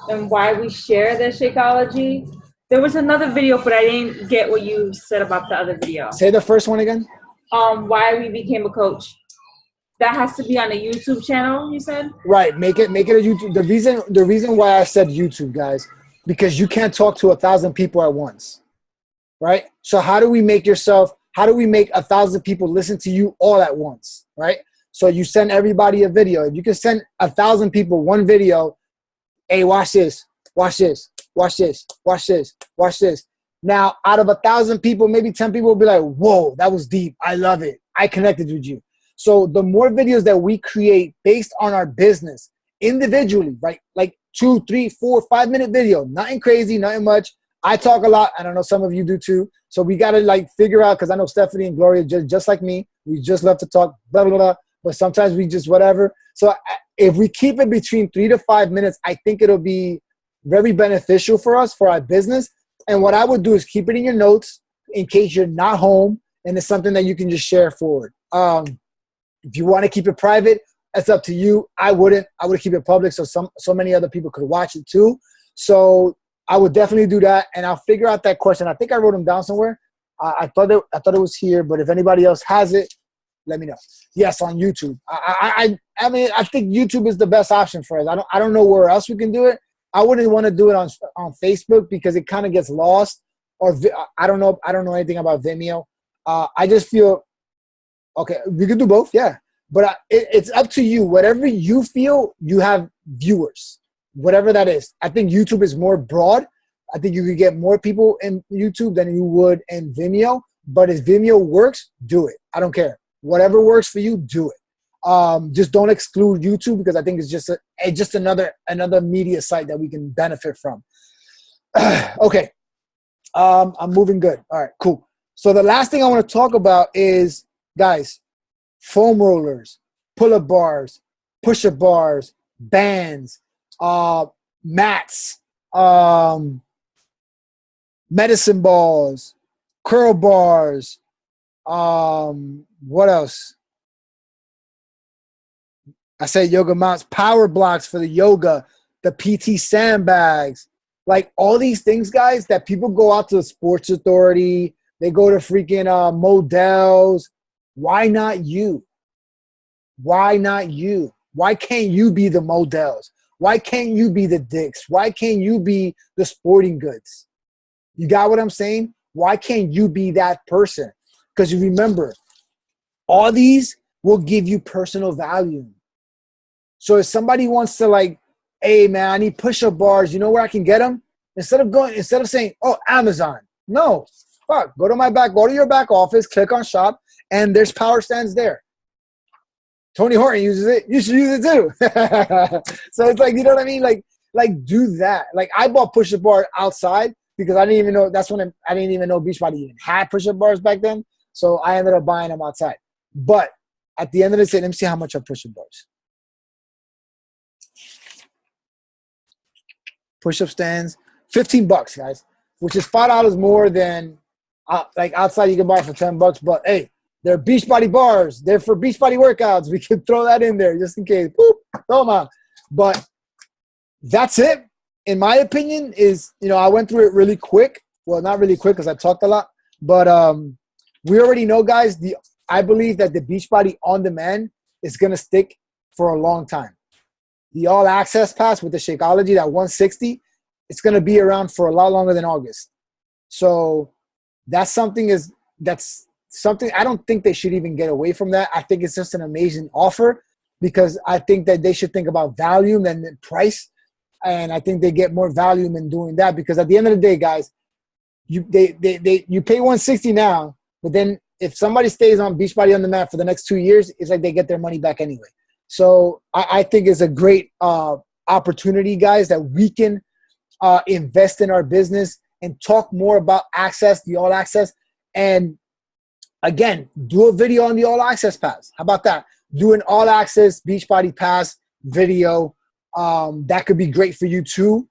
And why we share the Shakeology. There was another video, but I didn't get what you said about the other video. Say the first one again. Why we became a coach. That has to be on a YouTube channel, you said? Right. Make it a YouTube. The reason why I said YouTube, guys, because you can't talk to 1,000 people at once. Right? So how do we make 1,000 people listen to you all at once? Right? So you send everybody a video. If you can send 1,000 people one video, hey, watch this, watch this, watch this, watch this, watch this. Now, out of 1,000 people, maybe 10 people will be like, whoa, that was deep. I love it. I connected with you. So the more videos that we create based on our business individually, right? Like 2, 3, 4, 5-minute video, nothing crazy, nothing much. I talk a lot, and I know some of you do too. So we got to figure out, because I know Stephanie and Gloria, just like me, we just love to talk, blah, blah, blah. But sometimes we just whatever. So if we keep it between 3 to 5 minutes, I think it'll be very beneficial for us, for our business. And what I would do is keep it in your notes in case you're not home and it's something that you can just share forward. If you want to keep it private, that's up to you. I would keep it public so many other people could watch it too. So I would definitely do that, and I'll figure out that question. I think I wrote them down somewhere. I thought it was here, but if anybody else has it, let me know. Yes, on YouTube. I mean, I think YouTube is the best option for us. I don't know where else we can do it. I wouldn't want to do it on Facebook because it kind of gets lost. Or I don't know anything about Vimeo. I just feel okay. We could do both, yeah. But it's up to you. Whatever you feel, you have viewers. Whatever that is. I think YouTube is more broad. I think you could get more people in YouTube than you would in Vimeo. But if Vimeo works, do it. I don't care. Whatever works for you, do it. Just don't exclude YouTube because I think it's just another media site that we can benefit from. Okay. I'm moving good. All right, cool. So the last thing I want to talk about is, guys, foam rollers, pull-up bars, push-up bars, bands, mats, medicine balls, curl bars. What else? I said yoga mounts, power blocks for the yoga, the PT sandbags, like all these things, guys, that people go out to the Sports Authority, they go to freaking Models. Why not you? Why not you? Why can't you be the Models? Why can't you be the Dicks? Why can't you be the Sporting Goods? You got what I'm saying? Why can't you be that person? Because you remember, all these will give you personal value. So if somebody wants to like, hey man, I need push-up bars, you know where I can get them? Instead of saying, oh, Amazon. No, fuck, go to your back office, click on shop, and there's power stands there. Tony Horton uses it. You should use it too. So it's like, you know what I mean? Like do that. Like I bought push-up bar outside because I didn't even know, I didn't even know Beachbody even had push-up bars back then. So I ended up buying them outside. But at the end of the day, let me see how much are push-up bars. Push-up stands, $15, guys, which is $5 more than like outside you can buy for $10. But hey, they're Beachbody bars. They're for Beachbody workouts. We can throw that in there just in case. Boop, throw them out. But that's it. In my opinion, is I went through it really quick. Well, not really quick because I talked a lot. But we already know, guys. I believe that the Beachbody On Demand is gonna stick for a long time. The All Access Pass with the Shakeology, that 160, it's going to be around for a lot longer than August. So that's something I don't think they should even get away from that. I think it's just an amazing offer because I think that they should think about volume and price. And I think they get more volume in doing that because at the end of the day, guys, you pay 160 now, but then if somebody stays on Beachbody On Demand for the next 2 years, it's like they get their money back anyway. So I think it's a great opportunity, guys, that we can invest in our business and talk more about access, the All Access. And again, do a video on the All Access Pass. How about that? Do an All Access Beachbody Pass video. That could be great for you too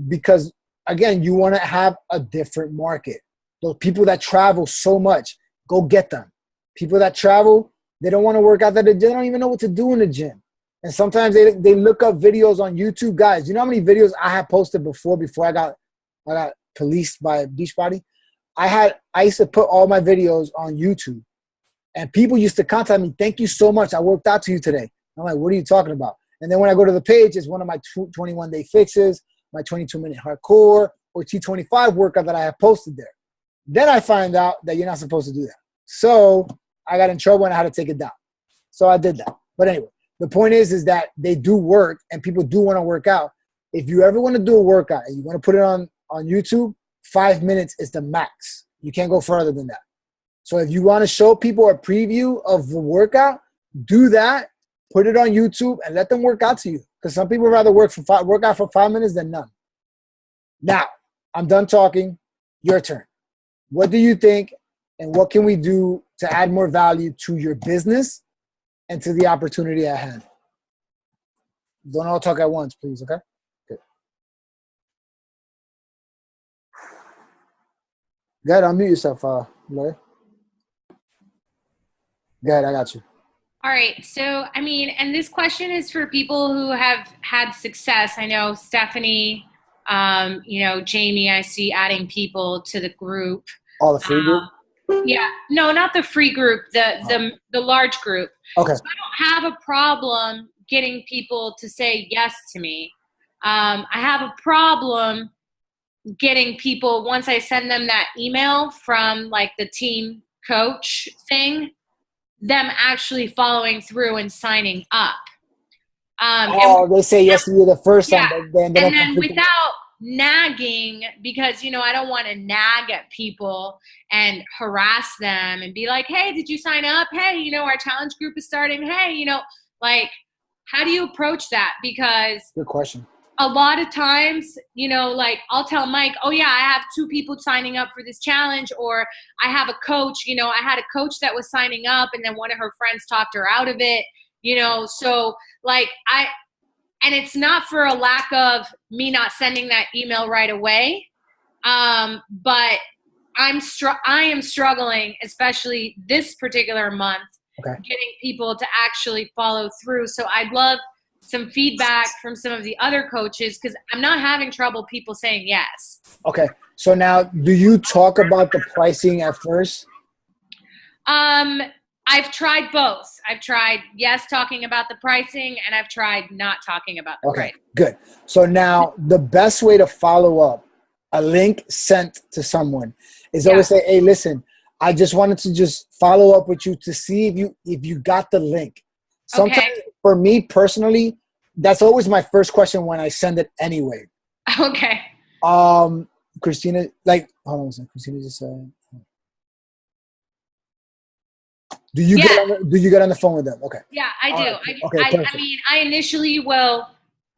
because, again, you want to have a different market. Those people that travel so much, go get them. People that travel, they don't want to work out. They don't even know what to do in the gym. And sometimes they look up videos on YouTube. Guys, you know how many videos I had posted before I got policed by Beachbody? I used to put all my videos on YouTube. And people used to contact me, thank you so much. I worked out to you today. I'm like, what are you talking about? And then when I go to the page, it's one of my 21-day fixes, my 22-minute hardcore, or T25 workout that I have posted there. Then I find out that you're not supposed to do that. So I got in trouble and I had to take it down. So I did that. But anyway, the point is that they do work and people do want to work out. If you ever want to do a workout and you want to put it on YouTube, 5 minutes is the max. You can't go further than that. So if you want to show people a preview of the workout, do that, put it on YouTube and let them work out to you. Because some people rather work out for 5 minutes than none. Now, I'm done talking. Your turn. What do you think? And what can we do to add more value to your business and to the opportunity at hand? Don't all talk at once, please, okay? Good. Go ahead, unmute yourself, Lori. Go ahead, I got you. All right. So, I mean, and this question is for people who have had success. I know Stephanie, Jamie, I see adding people to the group. Oh, the free group? Yeah, no, not the free group, the large group. Okay. So I don't have a problem getting people to say yes to me. I have a problem getting people, once I send them that email from like the team coach thing, them actually following through and signing up. They say yes to you the first time, but then without nagging, because I don't want to nag at people and harass them and be like, hey, did you sign up? Hey, our challenge group is starting. Hey, like, how do you approach that? Because good question. A lot of times, like I'll tell Mike, oh yeah, I have 2 people signing up for this challenge, or I have a coach, I had a coach that was signing up and then one of her friends talked her out of it, so like and it's not for a lack of me not sending that email right away. But I am struggling, especially this particular month, getting people to actually follow through. So I'd love some feedback from some of the other coaches, because I'm not having trouble people saying yes. Okay. So now, do you talk about the pricing at first? I've tried both. I've tried talking about the pricing, and I've tried not talking about the price. Good. So now the best way to follow up a link sent to someone is always say, hey, listen, I just wanted to just follow up with you to see if you got the link. Sometimes for me personally, that's always my first question when I send it anyway. Okay. Christina, like, hold on a second. Christina just said, do you get on the phone with them? Okay. Yeah, I do. Right. I mean, I initially will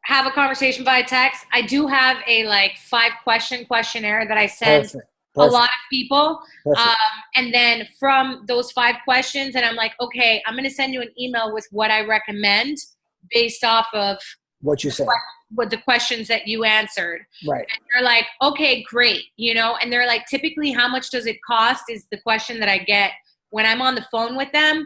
have a conversation via text. I do have a 5-question questionnaire that I send a lot of people. And then from those 5 questions, and I'm like, okay, I'm going to send you an email with what I recommend based off of what you said, with the questions that you answered. Right. And they're like, okay, great. And they're like, typically, how much does it cost is the question that I get when I'm on the phone with them.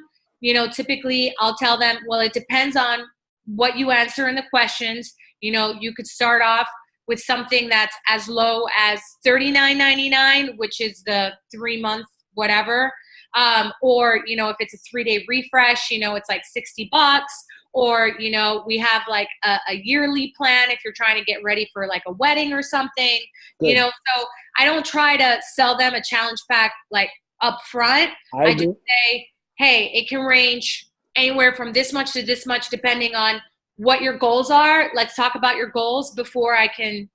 Typically I'll tell them, well, it depends on what you answer in the questions. You could start off with something that's as low as $39.99, which is the 3-month whatever. Or, if it's a 3-day refresh, it's like $60. Or, we have like a yearly plan if you're trying to get ready for like a wedding or something. Good. So I don't try to sell them a challenge pack like up front. I just say, hey, it can range anywhere from this much to this much depending on what your goals are. Let's talk about your goals before I can,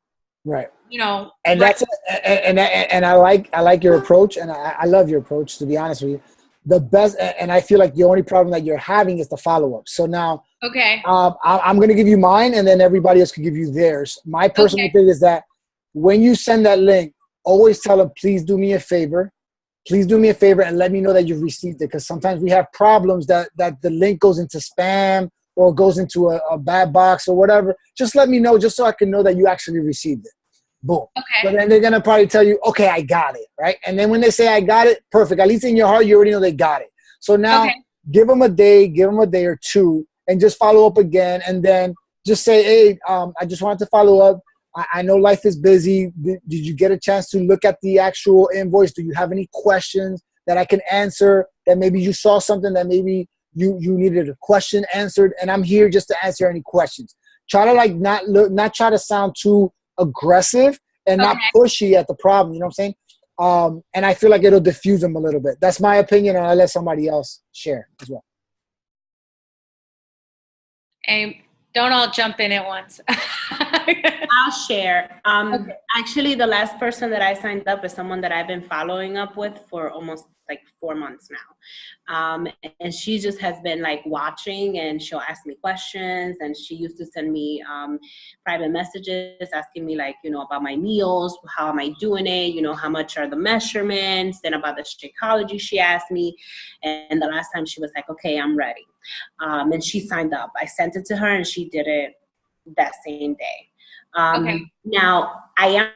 and that's and I like your approach, and I love your approach, to be honest with you. The best, and I feel like the only problem that you're having is the follow-up. So now, I'm going to give you mine, and then everybody else can give you theirs. My personal thing is that when you send that link, always tell them, please do me a favor. Please do me a favor and let me know that you've received it, because sometimes we have problems that the link goes into spam or goes into a bad box or whatever. Just let me know, just so I can know that you actually received it. Boom. Okay. So then they're going to probably tell you, okay, I got it, right? And then when they say I got it, perfect. At least in your heart, you already know they got it. So now give them a day or two, and just follow up again. And then just say, hey, I just wanted to follow up. I know life is busy. Did you get a chance to look at the actual invoice? Do you have any questions that I can answer? That maybe you saw something that maybe you needed a question answered, and I'm here just to answer any questions. Try to not try to sound too aggressive and not pushy at the problem. You know what I'm saying? And I feel like it'll diffuse them a little bit. That's my opinion, and I'll let somebody else share as well. Don't all jump in at once. I'll share. Actually, the last person that I signed up is someone that I've been following up with for almost like 4 months now. And she just has been like watching, and she'll ask me questions, and she used to send me private messages asking me like, about my meals, how am I doing it, how much are the measurements, then about the Shakeology she asked me. And the last time she was like, okay, I'm ready. And she signed up. I sent it to her, and she did it that same day. Now, I am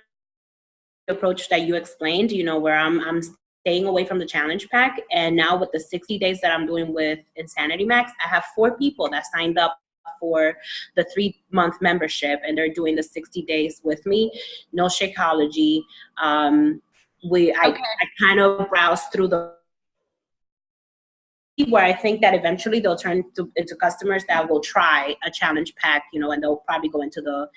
the approach that you explained, where I'm staying away from the challenge pack. And now with the 60 days that I'm doing with Insanity Max, I have 4 people that signed up for the 3-month membership, and they're doing the 60 days with me. No Shakeology. I kind of browse through the where I think that eventually they'll turn into customers that will try a challenge pack, and they'll probably go into the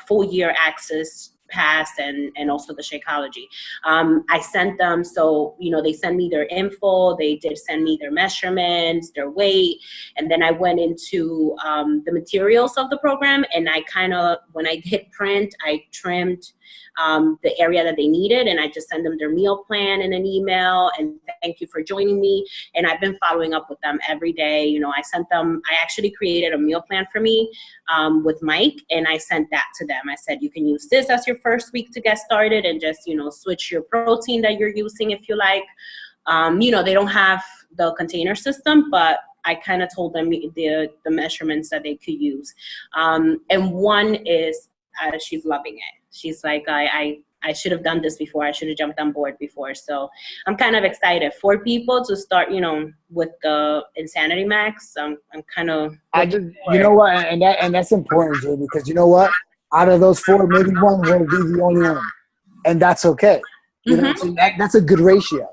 full year access pass and also the Shakeology. I sent them, so they send me their info, they did send me their measurements, their weight, and then I went into the materials of the program, and I kind of, when I hit print, I trimmed the area that they needed, and I just send them their meal plan in an email, and thank you for joining me. And I've been following up with them every day. I actually created a meal plan for me with Mike, and I sent that to them. I said, you can use this as your first week to get started, and just switch your protein that you're using if you like. They don't have the container system, but I kind of told them the measurements that they could use. And one is she's loving it. She's like, I I should have done this before. I should have jumped on board before. So I'm kind of excited for people to start, with the Insanity Max. I'm kind of you know what, and that's important, Jay, because you know what? Out of those 4, maybe one will be the only one, and that's okay. You know what I'm saying? That's a good ratio.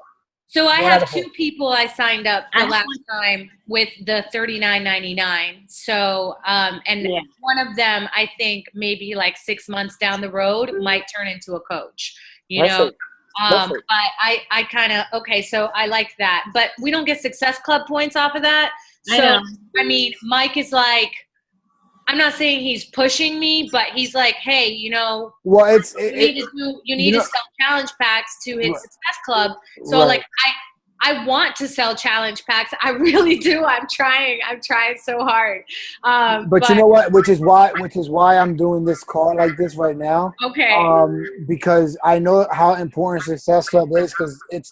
So I have 2 people I signed up the last time with the $39.99. So one of them, I think maybe like 6 months down the road might turn into a coach. Perfect. But I kind of so I like that. But we don't get Success Club points off of that. So I mean, Mike is like, I'm not saying he's pushing me, but he's like, hey, well, you need to sell challenge packs to hit Success Club. So like I want to sell challenge packs. I really do. I'm trying so hard. But you know what? Which is why I'm doing this call like this right now. Okay. Because I know how important Success Club is, because it's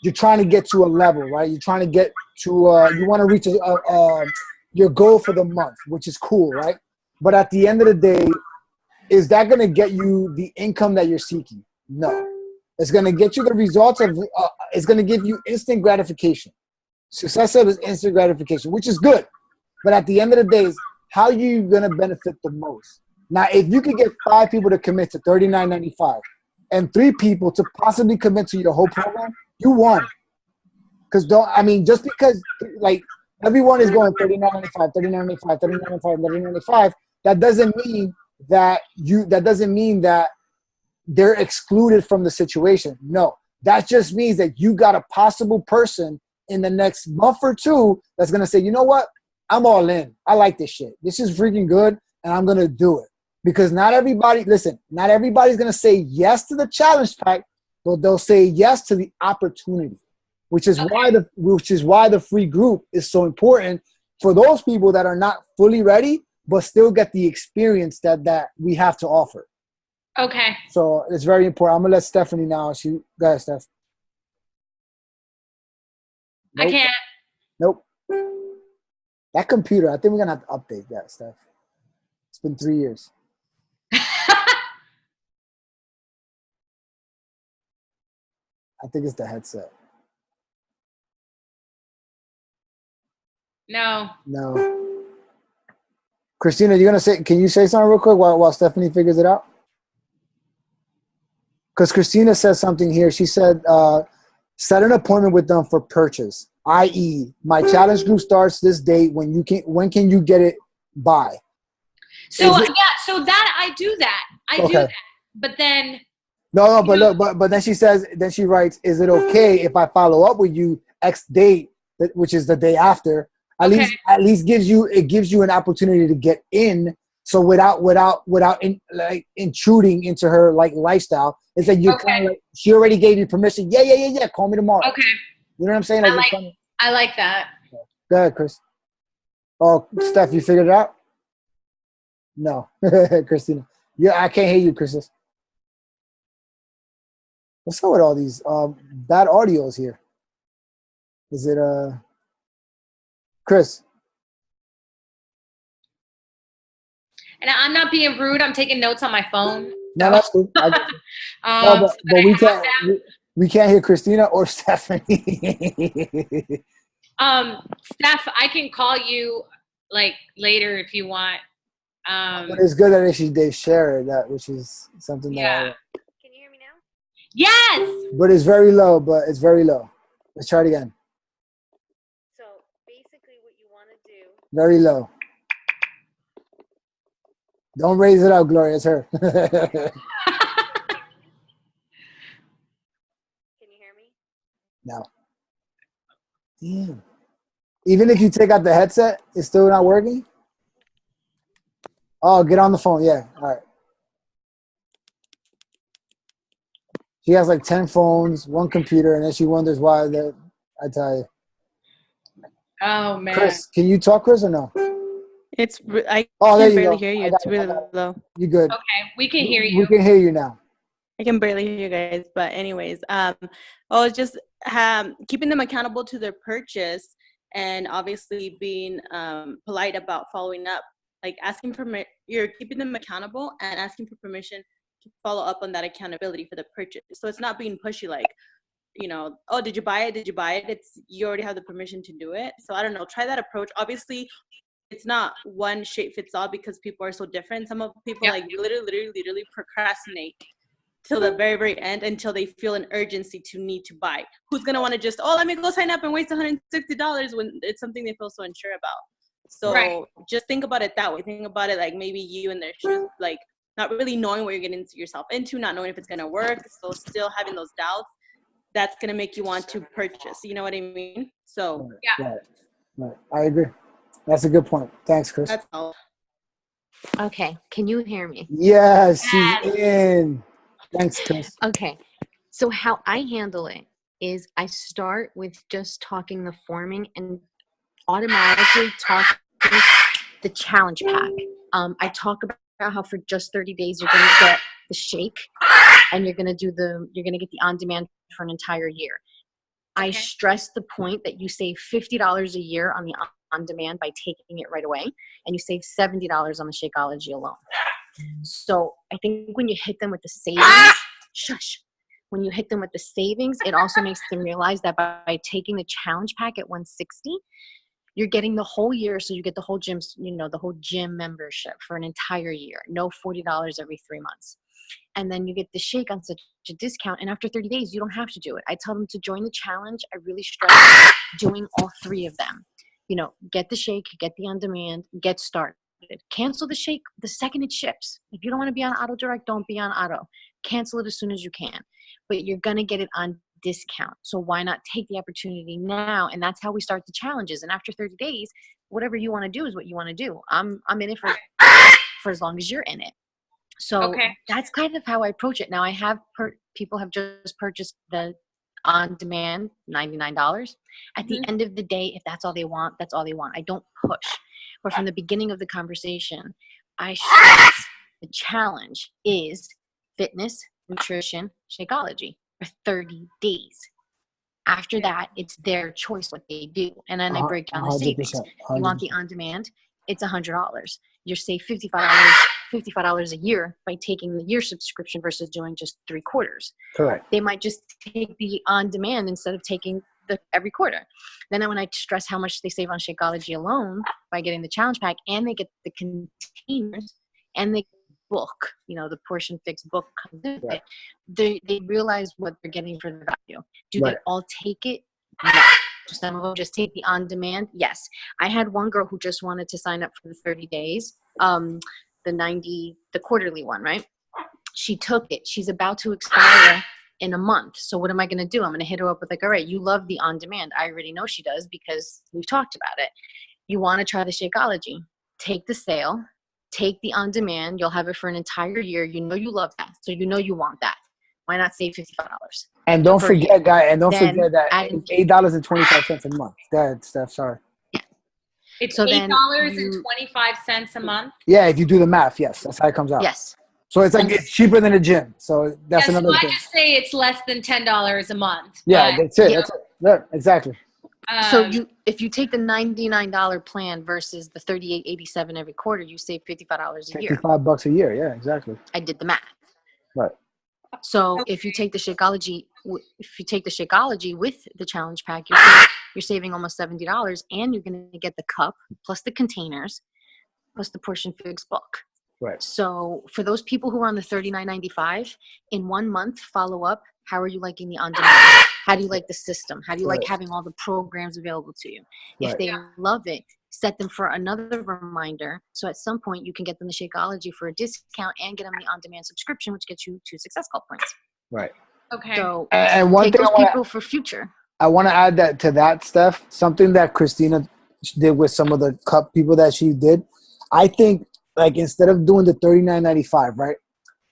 you're trying to get to a level, right? You're trying to get to you want to reach your goal for the month, which is cool, right? But at the end of the day, is that going to get you the income that you're seeking? No. It's going to get you the results of it's going to give you instant gratification. Success is instant gratification, which is good. But at the end of the day, is how are you going to benefit the most? Now, if you could get 5 people to commit to $39.95 and 3 people to possibly commit to your whole program, you won. Because just because like everyone is going $39.95, $39.95, $39.95, $39.95, that doesn't mean that they're excluded from the situation. No, that just means that you got a possible person in the next month or 2 that's going to say, you know what? I'm all in. I like this shit. This is freaking good, and I'm going to do it. Because not everybody's going to say yes to the challenge pack, but they'll say yes to the opportunity, which is why the free group is so important for those people that are not fully ready, but still get the experience that we have to offer. Okay. So it's very important. I'm gonna let Stephanie now. Go ahead, Steph. Nope. I can't. Nope. That computer, I think we're gonna have to update that, Steph. It's been 3 years. I think it's the headset. No. Christina, can you say something real quick while Stephanie figures it out? Because Christina says something here. She said, set an appointment with them for purchase, i.e., my challenge group starts this date. When can you get it by? So that I do that. Do that. But then but then she writes, is it okay if I follow up with you X date, which is the day after? At least gives you an opportunity to get in. So without intruding into her like lifestyle, it's like you kind of like, she already gave you permission. Yeah. Call me tomorrow. Okay. You know what I'm saying? I like that. Go ahead, Chris. Oh, Steph, you figured it out? No, Christina. Yeah, I can't hear you, Chris. What's up with all these bad audios here? Is it Chris? And I'm not being rude. I'm taking notes on my phone. No, that's cool. But we can't hear Christina or Stephanie. Steph, I can call you like later if you want. But it's good that they share that, which is something that. Can you hear me now? Yes. But it's very low. Let's try it again. So basically, what you want to do. Very low. Don't raise it up, Gloria. It's her. Can you hear me? No. Damn. Even if you take out the headset, it's still not working? Oh, get on the phone. Yeah. All right. She has like 10 phones, 1 computer, and then she wonders why I tell you. Oh, man. Chris, can you talk, Chris, or no? I can barely hear you. It's really low. You good? Okay, we can hear you. We can hear you now. I can barely hear you guys, but anyways, it's just keeping them accountable to their purchase, and obviously being polite about following up like asking you're keeping them accountable and asking for permission to follow up on that accountability for the purchase. So it's not being pushy like, you know, oh, did you buy it? Did you buy it? It's, you already have the permission to do it. So I don't know, try that approach. Obviously, it's not one shape fits all because people are so different. Some of people like literally procrastinate till the very, very end until they feel an urgency to need to buy. Who's going to want to just, oh, let me go sign up and waste $160 when it's something they feel so unsure about. So just think about it that way. Think about it like maybe you in their shoes, like not really knowing what you're getting yourself into, not knowing if it's going to work, so still having those doubts. That's going to make you want to purchase. You know what I mean? So Right. I agree. That's a good point. Thanks, Chris. that's all. Okay, can you hear me? Yes, she's in. Thanks, Chris. Okay, so how I handle it is I start with just talking the forming and automatically talking the challenge pack. I talk about how for just 30 days you're going to get the shake and you're going to get the on-demand for an entire year. I stress the point that you save $50 a year on the on-demand by taking it right away, and you save $70 on the Shakeology alone. So I think when you hit them with the savings, when you hit them with the savings, it also makes them realize that by taking the challenge pack at $160, you're getting the whole year. So you get the whole gym, the whole gym membership for an entire year, no $40 every 3 months. And then you get the shake on such a discount. And after 30 days, you don't have to do it. I tell them to join the challenge. I really stress doing all three of them. Get the shake, get the on-demand, get started. Cancel the shake the second it ships. If you don't want to be on auto direct, don't be on auto. Cancel it as soon as you can. But you're going to get it on discount. So why not take the opportunity now? And that's how we start the challenges. And after 30 days, whatever you want to do is what you want to do. I'm in it for as long as you're in it. So that's kind of how I approach it. Now I have people have just purchased the on-demand $99. At the end of the day, if that's all they want, that's all they want. I don't push. But from the beginning of the conversation, I stress the challenge is fitness, nutrition, Shakeology for 30 days. After that, it's their choice what they do. And then I break down the savings. 100%. You want the on-demand, it's $100. You're save $55 a year by taking the year subscription versus doing just 3 quarters. Correct. They might just take the on-demand instead of taking the every quarter. Then when I stress how much they save on Shakeology alone by getting the challenge pack, and they get the containers and the book, the portion fix book comes with it, they realize what they're getting for the value. Do they all take it? No. Some of them just take the on-demand. Yes. I had one girl who just wanted to sign up for the 30 days, the quarterly one, right? She took it. She's about to expire in a month. So what am I going to do? I'm going to hit her up with all right, you love the on-demand. I already know she does because we've talked about it. You want to try the Shakeology. Take the sale. Take the on-demand. You'll have it for an entire year. You love that. So you want that. Why not save $55? And don't forget, forget that $8.25 a month. Go ahead, Steph. Sorry. It's so $8.25 a month. Yeah, if you do the math, yes, that's how it comes out. Yes. So it's like it's cheaper than a gym. So that's another thing. I just say it's less than $10 a month. Yeah, that's it. That's it. Yeah, exactly. So if you take the $99 plan versus the $38.87 every quarter, you save $55 a year. $55 a year. Yeah, exactly. I did the math. Right. So if you take the Shakeology, with the challenge pack, you're saving almost $70, and you're going to get the cup plus the containers plus the portion fix book. Right. So for those people who are on the $39.95, in 1 month, follow up. How are you liking the on-demand? How do you like the system? How do you like having all the programs available to you? If they love it, set them for another reminder. So at some point, you can get them the Shakeology for a discount and get them the on-demand subscription, which gets you 2 success call points. Right. Okay. So and one take thing those people for future. I want to add that to that, Steph, something that Christina did with some of the cup people that she did. I think, like, instead of doing the $39.95, right,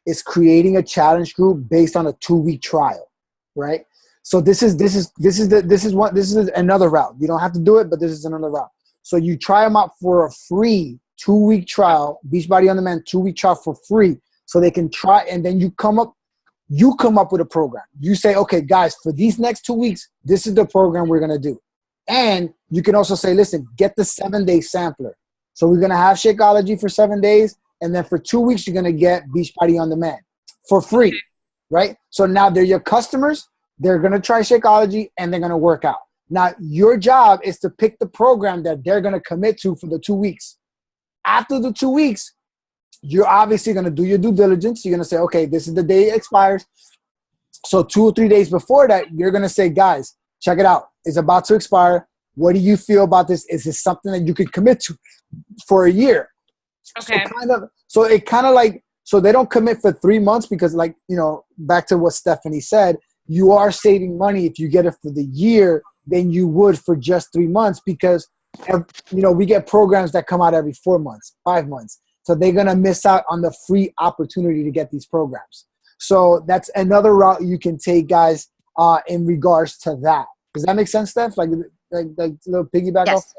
it's creating a challenge group based on a 2-week trial, right? So this is another route. You don't have to do it, but this is another route. So you try them out for a free 2-week trial, Beachbody On Demand 2-week trial for free, so they can try, and then you come up with a program. You say, okay, guys, for these next 2 weeks, this is the program we're gonna do. And you can also say, listen, get the 7-day sampler. So we're going to have Shakeology for 7 days. And then for 2 weeks, you're going to get Beachbody On Demand for free, right? So now they're your customers. They're going to try Shakeology and they're going to work out. Now, your job is to pick the program that they're going to commit to for the 2 weeks. After the 2 weeks, you're obviously going to do your due diligence. You're going to say, okay, this is the day it expires. So 2 or 3 days before that, you're going to say, guys, check it out. It's about to expire. What do you feel about this? Is this something that you could commit to for a year? Okay. So they don't commit for 3 months because, like, you know, back to what Stephanie said, you are saving money if you get it for the year than you would for just 3 months because, you know, we get programs that come out every 4 months, 5 months. So they're going to miss out on the free opportunity to get these programs. So that's another route you can take, guys, in regards to that. Does that make sense, Steph? Like a little piggyback off? Yes.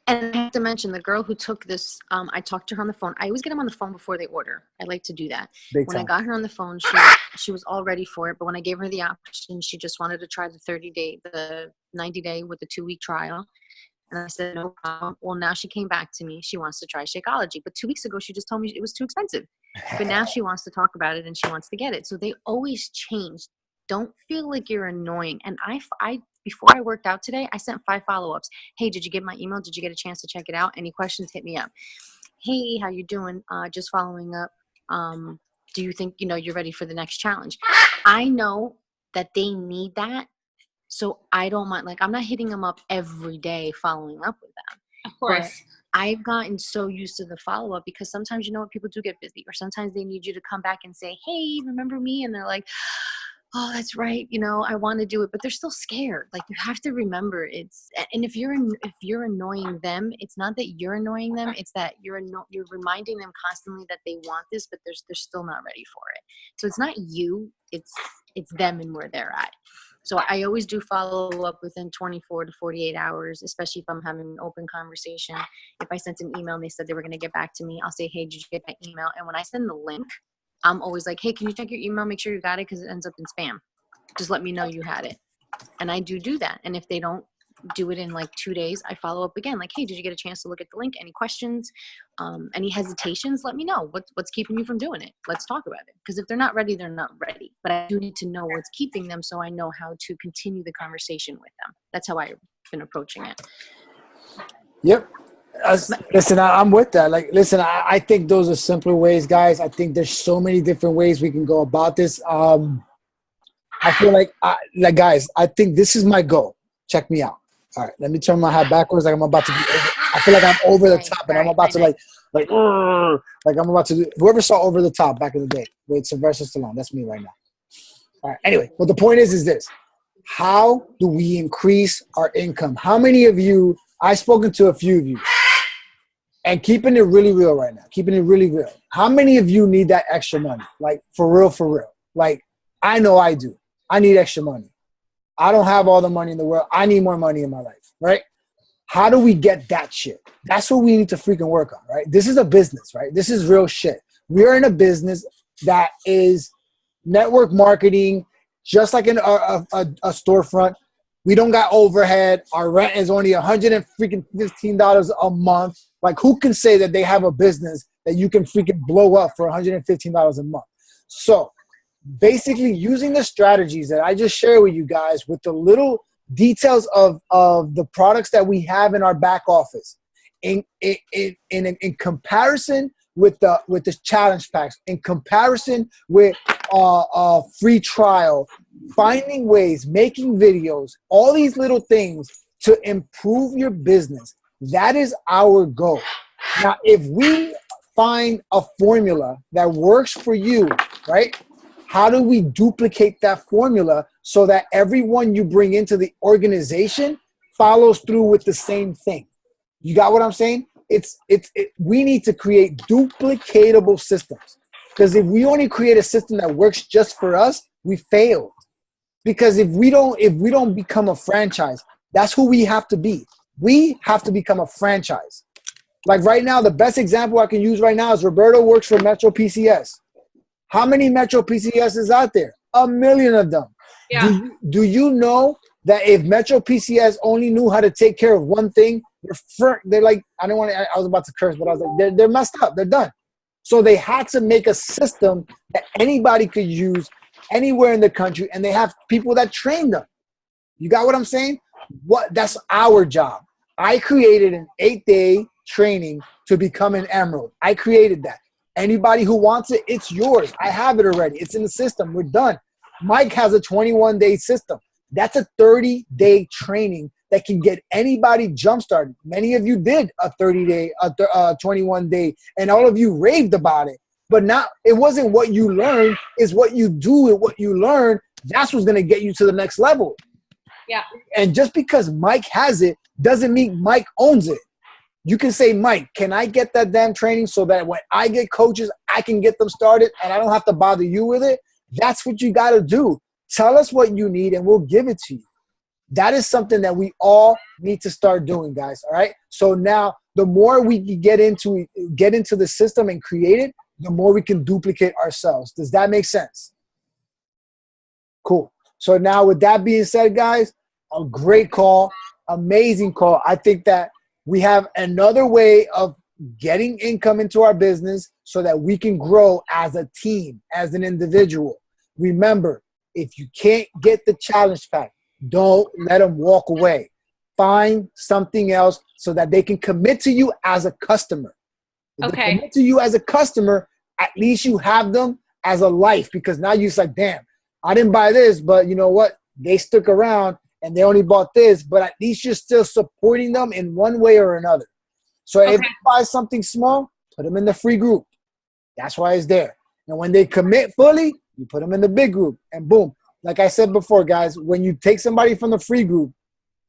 And I have to mention the girl who took this, I talked to her on the phone. I always get them on the phone before they order. I like to do that. When I got her on the phone, she was all ready for it. But when I gave her the option, she just wanted to try the 90-day with the 2-week trial. And I said, no problem. Well, now she came back to me. She wants to try Shakeology. But 2 weeks ago, she just told me it was too expensive. But now she wants to talk about it and she wants to get it. So they always change. Don't feel like you're annoying. And I before I worked out today, I sent 5 follow-ups. Hey, did you get my email? Did you get a chance to check it out? Any questions, hit me up. Hey, how you doing? Just following up. Do you think, you know, you're ready for the next challenge? I know that they need that. So I don't mind, like, I'm not hitting them up every day following up with them. Of course. But I've gotten so used to the follow-up because sometimes, you know what, people do get busy, or sometimes they need you to come back and say, hey, remember me? And they're like, oh, that's right. You know, I want to do it, but they're still scared. Like, you have to remember and if you're annoying them, it's not that you're annoying them. It's that you're reminding them constantly that they want this, but they're still not ready for it. So it's not you, it's them and where they're at. So I always do follow up within 24 to 48 hours, especially if I'm having an open conversation. If I sent an email and they said they were going to get back to me, I'll say, hey, did you get that email? And when I send the link, I'm always like, hey, can you check your email? Make sure you got it because it ends up in spam. Just let me know you had it. And I do that. And if they don't do it in like 2 days, I follow up again. Like, hey, did you get a chance to look at the link? Any questions? Any hesitations? Let me know. What's keeping you from doing it? Let's talk about it. Because if they're not ready, they're not ready. But I do need to know what's keeping them so I know how to continue the conversation with them. That's how I've been approaching it. Yep. Listen, I'm with that. Like, listen, I think those are simpler ways, guys. I think there's so many different ways we can go about this. I feel like guys, I think this is my goal. Check me out. All right, let me turn my hat backwards. Like I'm about to be over. I feel like I'm over the top, and I'm about to like I'm about to do. Whoever saw Over the Top back in the day with Sylvester Stallone, that's me right now. All right. Anyway, but the point is this: how do we increase our income? How many of you? I've spoken to a few of you, and keeping it really real right now. Keeping it really real. How many of you need that extra money? Like for real? Like I know I do. I need extra money. I don't have all the money in the world. I need more money in my life, right? How do we get that shit? That's what we need to freaking work on, right? This is a business, right? This is real shit. We're in a business that is network marketing, just like in a storefront. We don't got overhead. Our rent is only $115 a month. Like, who can say that they have a business that you can freaking blow up for $115 a month? So, basically using the strategies that I just shared with you guys with the little details of the products that we have in our back office in comparison with the challenge packs, in comparison with free trial, finding ways, making videos, all these little things to improve your business. That is our goal. Now, if we find a formula that works for you, right? How do we duplicate that formula so that everyone you bring into the organization follows through with the same thing? You got what I'm saying? We need to create duplicatable systems. Because if we only create a system that works just for us, we failed. Because if we don't become a franchise, that's who we have to be. We have to become a franchise. Like right now, the best example I can use right now is Roberto works for Metro PCS. How many Metro PCS is out there? 1 million of them. Yeah. Do you know that if Metro PCS only knew how to take care of one thing, They're like, I was about to curse, but I was like, they're messed up. They're done. So they had to make a system that anybody could use anywhere in the country, and they have people that train them. You got what I'm saying? That's our job. I created an 8-day training to become an emerald. I created that. Anybody who wants it, it's yours. I have it already. It's in the system. We're done. Mike has a 21-day system. That's a 30-day training that can get anybody jump-started. Many of you did a 30-day, 21-day, and all of you raved about it. But it wasn't what you learned. It's what you do with what you learn. That's what's going to get you to the next level. Yeah. And just because Mike has it doesn't mean Mike owns it. You can say, Mike, can I get that damn training so that when I get coaches, I can get them started and I don't have to bother you with it? That's what you got to do. Tell us what you need and we'll give it to you. That is something that we all need to start doing, guys. All right. So now the more we get into the system and create it, the more we can duplicate ourselves. Does that make sense? Cool. So now with that being said, guys, a great call, amazing call. I think that we have another way of getting income into our business so that we can grow as a team, as an individual. Remember, if you can't get the challenge pack, don't let them walk away. Find something else so that they can commit to you as a customer. If they commit to you as a customer, at least you have them as a life, because now you're like, damn, I didn't buy this, but you know what? They stuck around and they only bought this, but at least you're still supporting them in one way or another. So if you buy something small, put them in the free group. That's why it's there. And when they commit fully, you put them in the big group and boom. Like I said before, guys, when you take somebody from the free group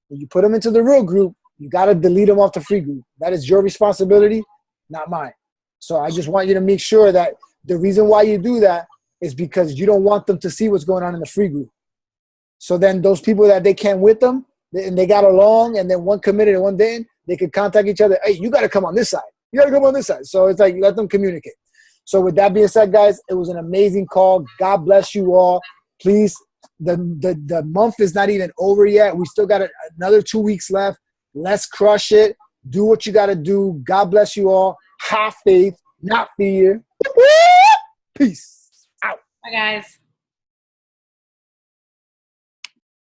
and you put them into the real group, you got to delete them off the free group. That is your responsibility, not mine. So I just want you to make sure that the reason why you do that is because you don't want them to see what's going on in the free group. So then those people that they came with them and they got along and then one committed and one didn't, they could contact each other. Hey, you got to come on this side. You got to come on this side. So it's like, let them communicate. So with that being said, guys, it was an amazing call. God bless you all. Please, the month is not even over yet. We still got another 2 weeks left. Let's crush it. Do what you got to do. God bless you all. Have faith, not fear. Peace out. Bye, guys.